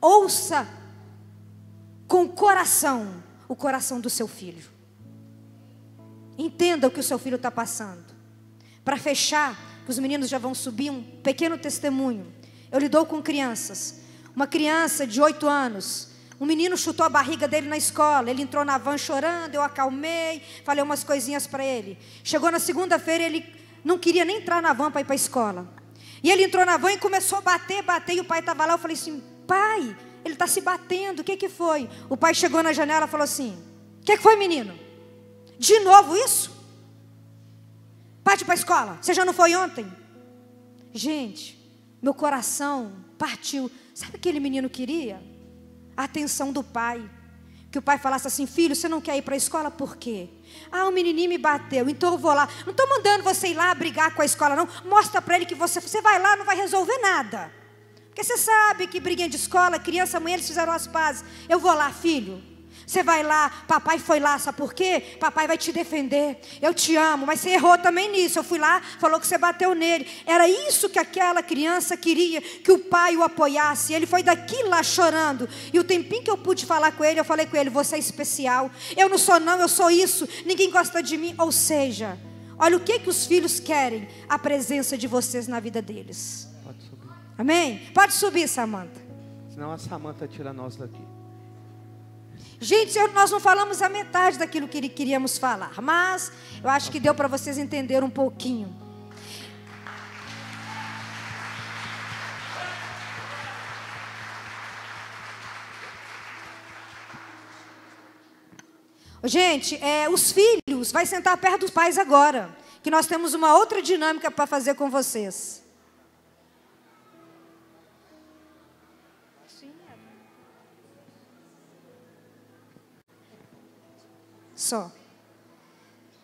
ouça com o coração do seu filho. Entenda o que o seu filho está passando. Para fechar, que os meninos já vão subir, um pequeno testemunho. Eu lido com crianças. Uma criança de 8 anos, um menino chutou a barriga dele na escola. Ele entrou na van chorando, eu acalmei, falei umas coisinhas para ele. Chegou na segunda-feira, ele não queria nem entrar na van para ir para a escola. E ele entrou na van e começou a bater, e o pai estava lá. Eu falei assim, pai, ele está se batendo, o que foi? O pai chegou na janela e falou assim, o que foi, menino? De novo isso? Parte para a escola, você já não foi ontem? Gente, meu coração partiu. Sabe o que aquele menino queria? A atenção do pai. Que o pai falasse assim, filho, você não quer ir para a escola? Por quê? Ah, o menininho me bateu, então eu vou lá. Não estou mandando você ir lá brigar com a escola, não. Mostra para ele que você vai lá, não vai resolver nada. Porque você sabe que briguinha de escola, criança, mãe, eles fizeram as pazes. Eu vou lá, filho. Você vai lá, papai foi lá, sabe por quê? Papai vai te defender, eu te amo, mas você errou também nisso. Eu fui lá, falou que você bateu nele. Era isso que aquela criança queria, que o pai o apoiasse. Ele foi daqui lá chorando. E o tempinho que eu pude falar com ele, eu falei com ele, você é especial. Eu não sou não, eu sou isso, ninguém gosta de mim. Ou seja, olha o que os filhos querem, a presença de vocês na vida deles. Pode subir. Amém? Pode subir, Samanta. Senão a Samanta tira nós daqui. Gente, nós não falamos a metade daquilo que queríamos falar, mas eu acho que deu para vocês entenderem um pouquinho. Gente, os filhos, vai sentar perto dos pais agora, que nós temos uma outra dinâmica para fazer com vocês. Só.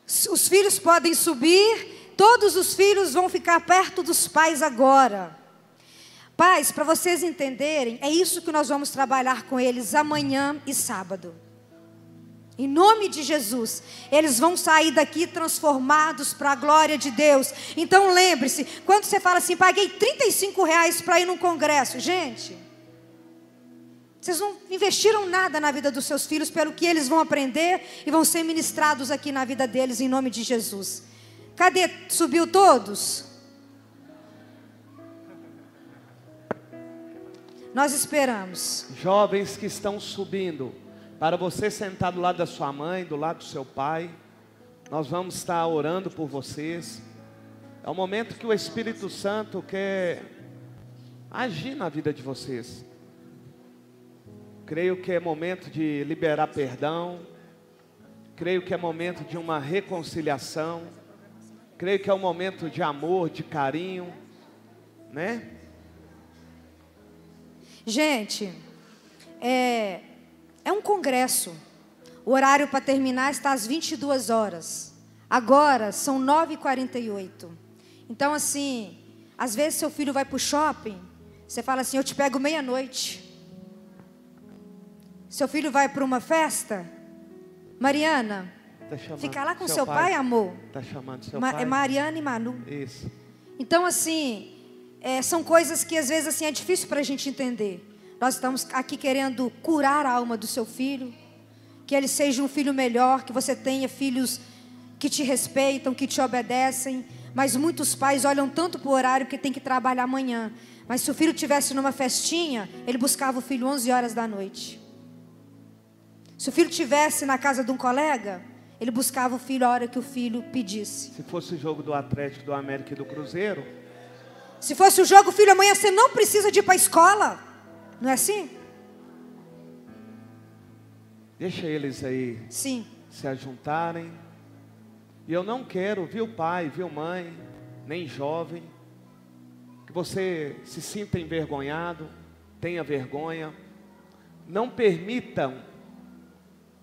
Os filhos podem subir, todos os filhos vão ficar perto dos pais agora. Pais, para vocês entenderem, é isso que nós vamos trabalhar com eles amanhã e sábado. Em nome de Jesus, eles vão sair daqui transformados para a glória de Deus. Então lembre-se, quando você fala assim, paguei R$35 para ir num congresso, gente, vocês não investiram nada na vida dos seus filhos, pelo que eles vão aprender e vão ser ministrados aqui na vida deles, em nome de Jesus. Cadê? Subiu todos? Nós esperamos. Jovens que estão subindo, para você sentar do lado da sua mãe, do lado do seu pai, nós vamos estar orando por vocês. É o momento que o Espírito Santo quer agir na vida de vocês. Creio que é momento de liberar perdão. Creio que é momento de uma reconciliação. Creio que é um momento de amor, de carinho, né? Gente, é um congresso. O horário para terminar está às 22 horas. Agora são 9h48. Então, assim, às vezes seu filho vai para o shopping, você fala assim, eu te pego meia-noite. Seu filho vai para uma festa, Mariana, fica lá com seu pai, amor. Está chamando seu pai? É Mariana e Manu. Isso. Então, assim, são coisas que às vezes assim, é difícil para a gente entender. Nós estamos aqui querendo curar a alma do seu filho, que ele seja um filho melhor, que você tenha filhos que te respeitam, que te obedecem. Mas muitos pais olham tanto para o horário que tem que trabalhar amanhã. Mas se o filho estivesse numa festinha, ele buscava o filho 11 horas da noite. Se o filho estivesse na casa de um colega, ele buscava o filho a hora que o filho pedisse. Se fosse o jogo do Atlético, do América e do Cruzeiro. Se fosse o jogo, filho, amanhã você não precisa de ir para a escola. Não é assim? Deixa eles aí. Sim. Se ajuntarem. E eu não quero, viu pai, viu mãe, nem jovem, que você se sinta envergonhado, tenha vergonha. Não permitam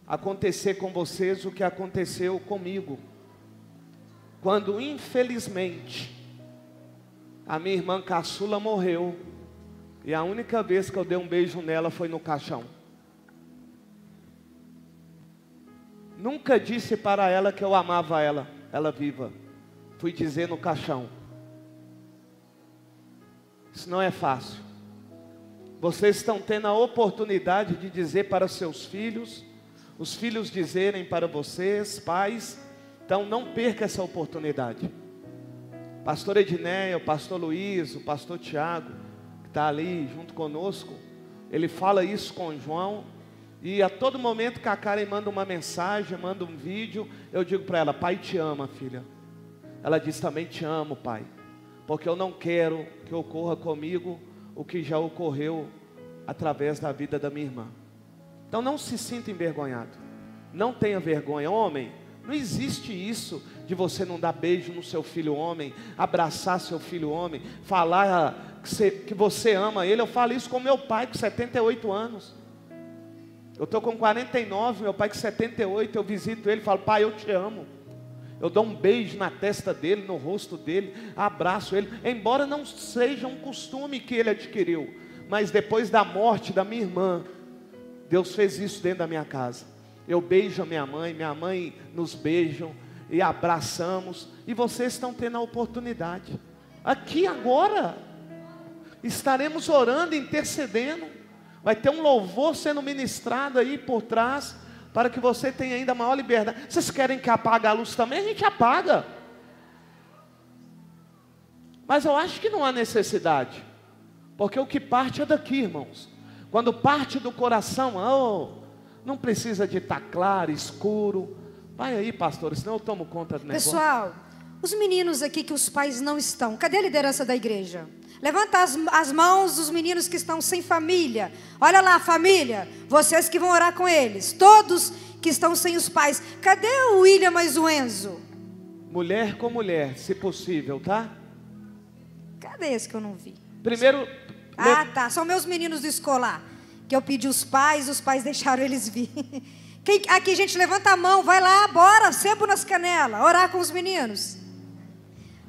acontecer com vocês o que aconteceu comigo. Quando infelizmente a minha irmã caçula morreu, e a única vez que eu dei um beijo nela foi no caixão. Nunca disse para ela que eu amava ela, ela viva. Fui dizer no caixão. Isso não é fácil. Vocês estão tendo a oportunidade de dizer para seus filhos, os filhos dizerem para vocês, pais. Então não perca essa oportunidade. Pastor Edneia, o pastor Luiz, o pastor Tiago, que está ali junto conosco, ele fala isso com o João. E a todo momento que a Karen manda uma mensagem, manda um vídeo, eu digo para ela, pai te ama, filha. Ela diz também, te amo, pai. Porque eu não quero que ocorra comigo o que já ocorreu através da vida da minha irmã. Então não se sinta envergonhado. Não tenha vergonha. Homem, não existe isso de você não dar beijo no seu filho homem, abraçar seu filho homem, falar que você ama ele. Eu falo isso com meu pai com 78 anos. Eu estou com 49, meu pai com 78, eu visito ele e falo, pai, eu te amo. Eu dou um beijo na testa dele, no rosto dele, abraço ele. Embora não seja um costume que ele adquiriu, mas depois da morte da minha irmã, Deus fez isso dentro da minha casa. Eu beijo a minha mãe nos beijam e abraçamos. E vocês estão tendo a oportunidade. Aqui agora, estaremos orando, intercedendo. Vai ter um louvor sendo ministrado aí por trás, para que você tenha ainda maior liberdade. Vocês querem que apague a luz também? A gente apaga. Mas eu acho que não há necessidade. Porque o que parte é daqui, irmãos. Quando parte do coração, não precisa de estar claro, escuro. Vai aí, pastor, senão eu tomo conta do negócio. Pessoal, os meninos aqui que os pais não estão, cadê a liderança da igreja? Levanta as mãos dos meninos que estão sem família. Olha lá, família, vocês que vão orar com eles. Todos que estão sem os pais. Cadê o William mais o Enzo? Mulher com mulher, se possível, tá? Cadê esse que eu não vi? Primeiro... Ah, tá, são meus meninos do escolar. Que eu pedi os pais deixaram eles vir. Aqui, gente, levanta a mão, vai lá, bora, sebo nas canelas, orar com os meninos.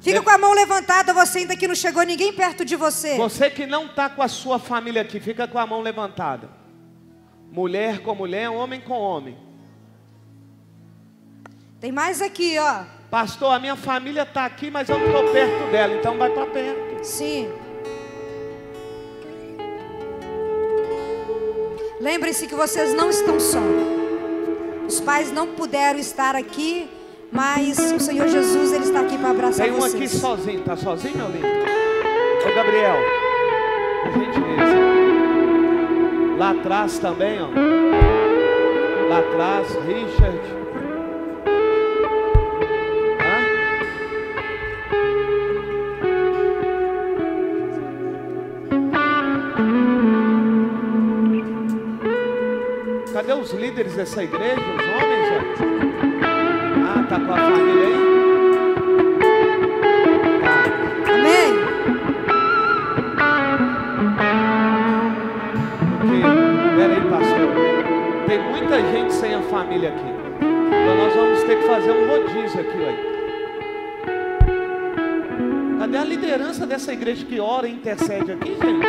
Fica com a mão levantada, você ainda que não chegou ninguém perto de você. Você que não está com a sua família aqui, fica com a mão levantada. Mulher com mulher, homem com homem. Tem mais aqui, ó. Pastor, a minha família está aqui, mas eu não estou perto dela, então vai para perto. Sim. Lembrem-se que vocês não estão só. Os pais não puderam estar aqui, mas o Senhor Jesus, Ele está aqui para abraçar vocês. Tem um aqui sozinho, está sozinho, meu lindo? Ô Gabriel, por gentileza. Lá atrás também, ó. Lá atrás, Richard. Cadê os líderes dessa igreja, os homens, ó? Ah, tá com a família aí? Tá. Amém. Porque, peraí, pastor. tem muita gente sem a família aqui. Então nós vamos ter que fazer um rodízio aqui, ué. Cadê a liderança dessa igreja que ora e intercede aqui, gente?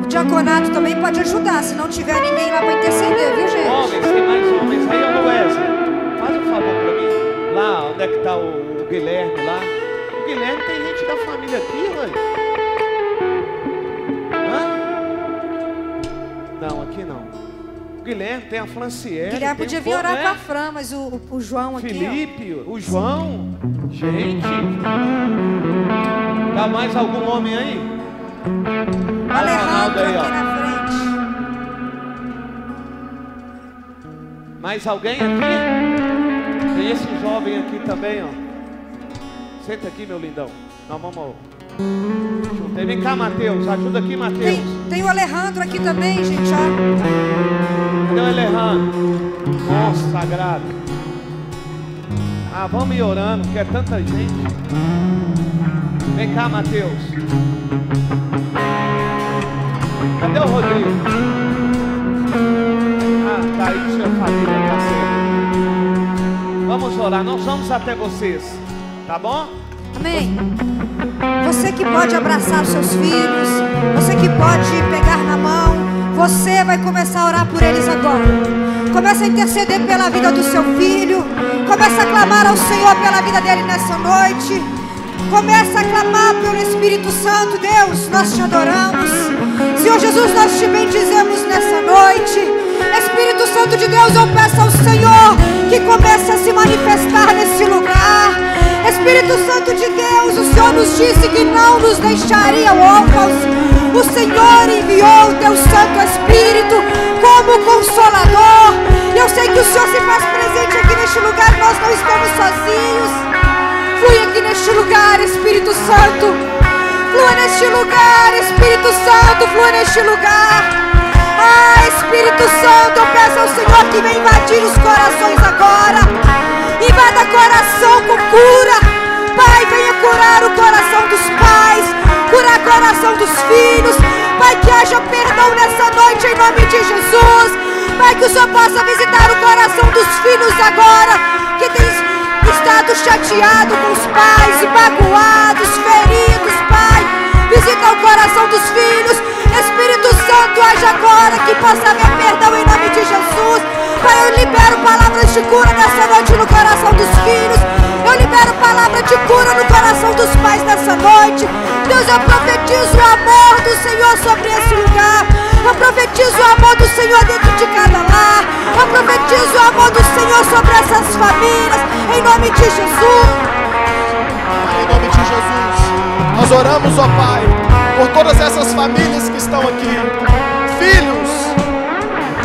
O diaconato também pode ajudar, se não tiver ninguém lá para interceder, viu, gente? Homens, tem mais homens aí, ô Wesley. Faz um favor para mim. Lá, onde é que está o Guilherme lá? O Guilherme tem gente da família aqui, ué. Não, aqui não. O Guilherme tem a Franciele. Guilherme podia vir orar com a Fran, mas o João aqui. Felipe, ó. O João. Gente. Dá mais algum homem aí? O Alejandro aí, aqui na frente. Mais alguém aqui? Tem esse jovem aqui também, ó. Senta aqui, meu lindão. Nós vamos. Vem cá, Mateus. Ajuda aqui, Mateus. Tem o Alejandro aqui também, gente, ó. Cadê o Alejandro? Nossa, sagrado. Ah, vamos ir orando, que é tanta gente. Vem cá, Mateus. Cadê o Rodrigo? Ah, tá aí, sua família, tá certo. Vamos orar, nós vamos até vocês. Tá bom? Amém. Você que pode abraçar os seus filhos, você que pode pegar na mão, você vai começar a orar por eles agora. Começa a interceder pela vida do seu filho. Começa a clamar ao Senhor pela vida dele nessa noite. Começa a clamar pelo Espírito Santo. Deus, nós te adoramos. Senhor Jesus, nós te bendizemos nessa noite. Espírito Santo de Deus, eu peço ao Senhor que comece a se manifestar nesse lugar. Espírito Santo de Deus, o Senhor nos disse que não nos deixaria órfãos. O Senhor enviou o teu Santo Espírito como Consolador. Eu sei que o Senhor se faz presente aqui neste lugar, nós não estamos sozinhos. Flui aqui neste lugar, Espírito Santo. Flua neste lugar, Espírito Santo, flua neste lugar. Ah, Espírito Santo, eu peço ao Senhor que venha invadir os corações agora. Invada coração com cura. Pai, venha curar o coração dos pais, curar o coração dos filhos. Pai, que haja perdão nessa noite em nome de Jesus. Pai, que o Senhor possa visitar o coração dos filhos agora, que tem estado chateado com os pais, e magoados, feridos. Pai, visita o coração dos filhos. Espírito Santo, age agora, que possa haver perdão em nome de Jesus. Pai, eu libero palavras de cura nessa noite no coração dos filhos. Eu libero palavra de cura no coração dos pais nessa noite. Deus, eu profetizo o amor do Senhor sobre esse lugar. Eu profetizo o amor do Senhor dentro de cada lar. Eu profetizo o amor do Senhor sobre essas famílias, em nome de Jesus. Em nome de Jesus, nós oramos, ó Pai, por todas essas famílias que estão aqui, filhos,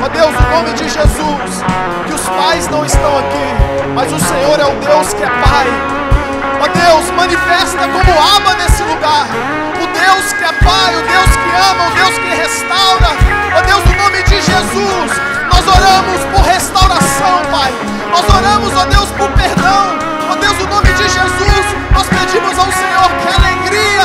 ó Deus, no nome de Jesus, que os pais não estão aqui, mas o Senhor é o Deus que é Pai. Ó Deus, manifesta como Abba nesse lugar, o Deus que é Pai, o Deus que ama, o Deus que restaura. Ó Deus, no nome de Jesus, nós oramos por restauração, Pai. Nós oramos, ó Deus, por perdão. Ó Deus, no nome de Jesus, nós pedimos ao Senhor que a alegria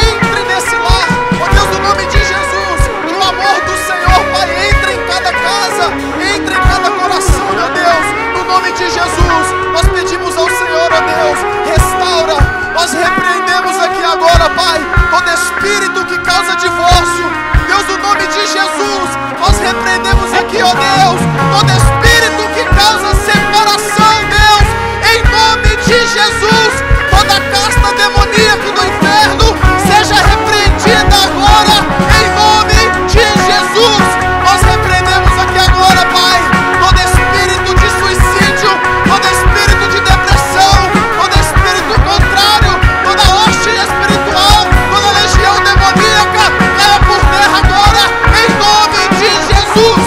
entre nesse lar. Ó Deus, no nome de Jesus, que o amor do Senhor, Pai, entre em cada casa, entre em cada coração, meu Deus. No nome de Jesus, nós pedimos ao Senhor, ó Deus, restaura. Nós repreendemos aqui agora, Pai, todo espírito que causa divórcio. Deus, no nome de Jesus, nós repreendemos aqui, ó Deus, todo espírito que causa separação, Deus, em nome de Jesus. Toda casta demoníaca do inferno seja repreendida agora, em nome de Jesus. Nós repreendemos aqui agora, Pai, todo espírito de suicídio, todo espírito de depressão, todo espírito contrário, toda hoste espiritual, toda legião demoníaca, caia por terra agora, em nome de Jesus.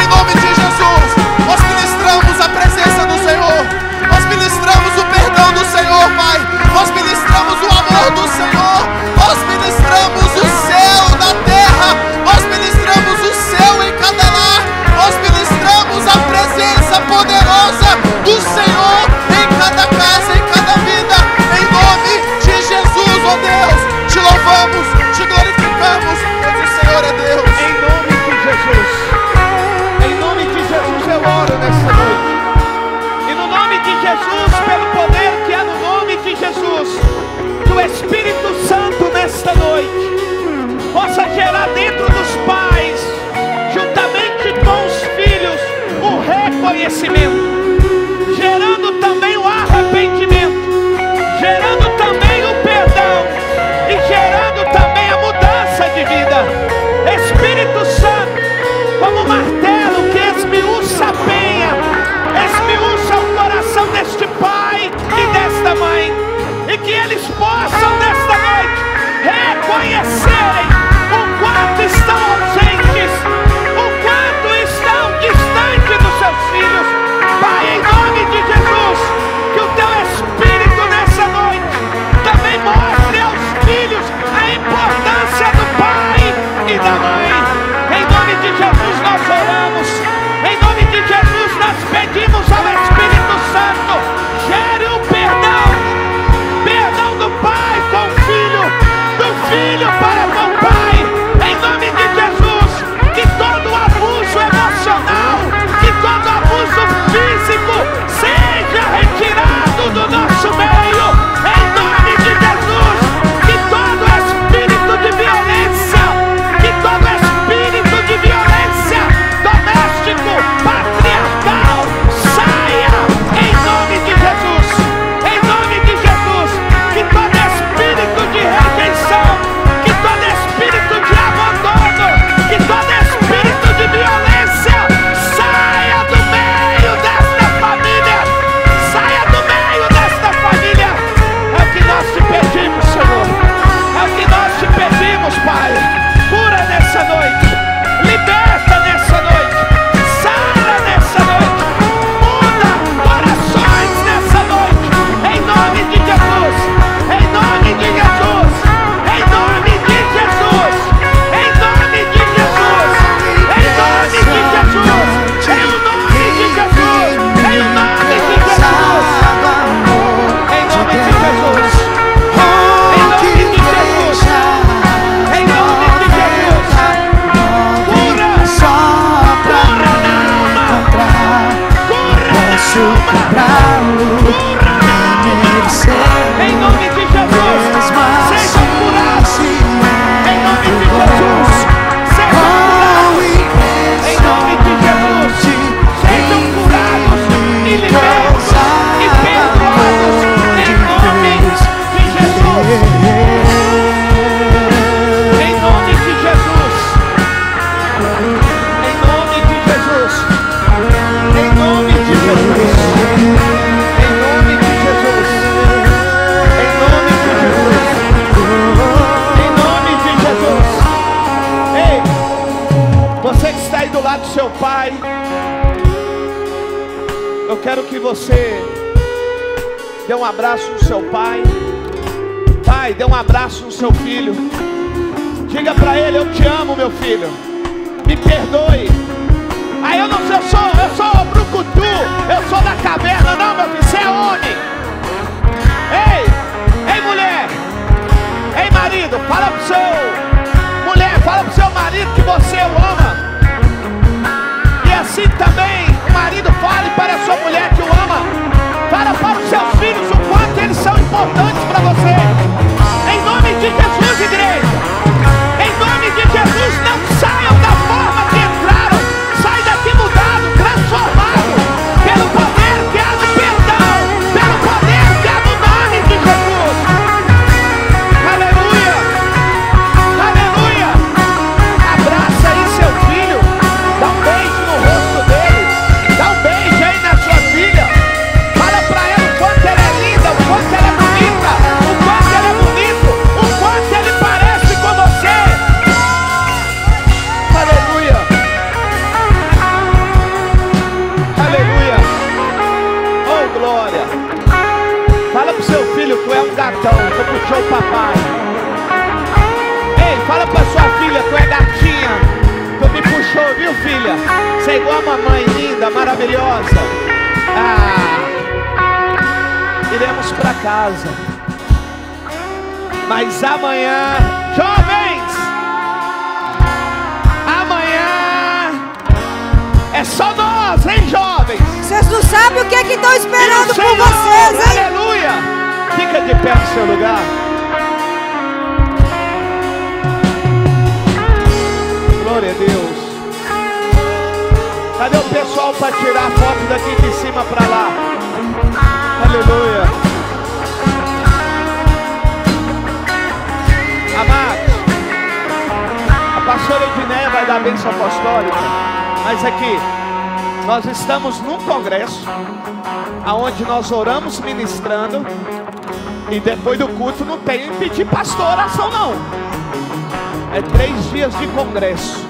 Em nome de Jesus, nós ministramos a presença do Senhor, nós ministramos o perdão do Senhor, Pai, nós ministramos o amor do Senhor, nós ministramos o céu da o Espírito Santo nesta noite possa gerar dentro dos pais, juntamente com os filhos, o reconhecimento, gerando também o arrependimento, gerando também o perdão e gerando também a mudança de vida. Espírito Santo, como martelo que esmiuça a penha, esmiuça o coração deste pai e desta mãe, e que eles possam nesta noite reconhecerem o quanto estão ausentes, o quanto estão distantes dos seus filhos. Pai, em nome de Jesus, que o teu Espírito nessa noite também mostre aos filhos a importância do pai e da mãe. Em nome de Jesus nós oramos, em nome de Jesus nós pedimos ao Espírito Santo, gere o perdão do pai com o filho, do filho para com o pai, em nome de Jesus. Que todo abuso emocional, que todo abuso físico seja retirado do nosso meio, em nome de Jesus. Que todo espírito de violência, que todo espírito de violência doméstico, patriarcal, saia em nome de Jesus, em nome de Jesus. Que todo espírito de rejeição, que todo espírito de abandono, que todo espírito de violência saia do meio desta família, saia do meio desta família. É o que nós te pedimos, Senhor, é o que nós te pedimos, Pai. Cura nessa noite, liberta nessa noite, sara nessa noite, muda corações nessa noite, em nome de Jesus, em nome de Jesus, em nome de Jesus, em nome de Jesus, em nome de Jesus, em nome de Jesus, em nome de Jesus, em nome de Jesus, em nome de Jesus, em nome de Jesus. Cura, cura na alma, cura na alma, cura na alma, em nome de Jesus. Sejam curados, em nome de Jesus. Sejam curados, em nome de Jesus. Sejam curados e libertos e perdoados, em nome de Jesus. Em nome de Jesus. Em nome de Jesus. Em nome de Jesus. Em nome de Jesus. Em nome de Jesus. Em nome de Jesus. Ei, você que está aí do lado do seu pai, eu quero que você dê um abraço no seu pai. Pai, dê um abraço no seu filho. Diga para ele: eu te amo, meu filho. Me perdoe. Aí eu não sei, eu sou o brucutu, eu sou da caverna. Não, meu filho, você é homem. Ei, mulher. Ei, marido, fala pro seu mulher, fala pro seu marido que você o ama. E assim também o marido fale para a sua mulher que o ama. Fala para os seus filhos o quanto eles são importantes para você. Em nome de Jesus, igreja. Em nome de Jesus, não saiam da forma que entraram. Sai daqui mudado, transformado, pelo poder que há no perdão, pelo poder que há no nome de Jesus. Aleluia, aleluia. Abraça aí seu filho, dá um beijo no rosto dele, dá um beijo aí na sua filha. Fala pra ela o quanto ela é linda, o quanto ela é bonita, o quanto ela é bonito, o quanto ele parece com você. Aleluia, aleluia. Oh, glória. Fala pro seu filho: tu é um gatão, tu puxou o papai. Ei, fala pra sua filha: tu é gatinha, tu me puxou, viu, filha? Você é igual a mamãe, linda, maravilhosa. Iremos pra casa, mas amanhã, jovens, amanhã é só nós, hein, jovens? Vocês não sabem o que é que estão esperando por Senhor, vocês, hein? aleluia. Fica de pé no seu lugar. chama para lá. Aleluia. Amados, a pastora Edneia vai dar a bênção apostólica, mas aqui, nós estamos num congresso, aonde nós oramos ministrando, e depois do culto não tem pedir pastor oração não. É 3 dias de congresso.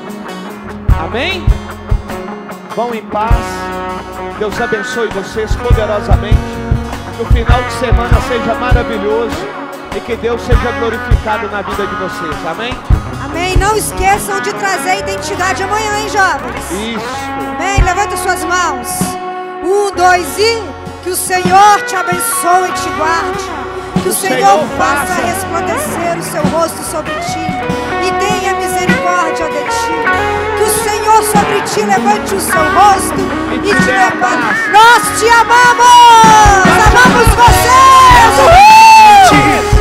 Amém? Vão em paz. Deus abençoe vocês poderosamente. Que o final de semana seja maravilhoso e que Deus seja glorificado na vida de vocês. Amém? Amém. Não esqueçam de trazer a identidade amanhã, hein, jovens? Isso. Amém. Levanta suas mãos. 1, 2 e... Que o Senhor te abençoe e te guarde. Que o Senhor faça resplandecer o seu rosto sobre ti e tenha misericórdia de ti. Que o Senhor sobre ti levante o seu rosto e te dê paz. Nós te amamos! Amamos vocês!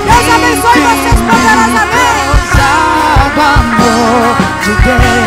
Deus abençoe vocês poderosamente! O amor de Deus.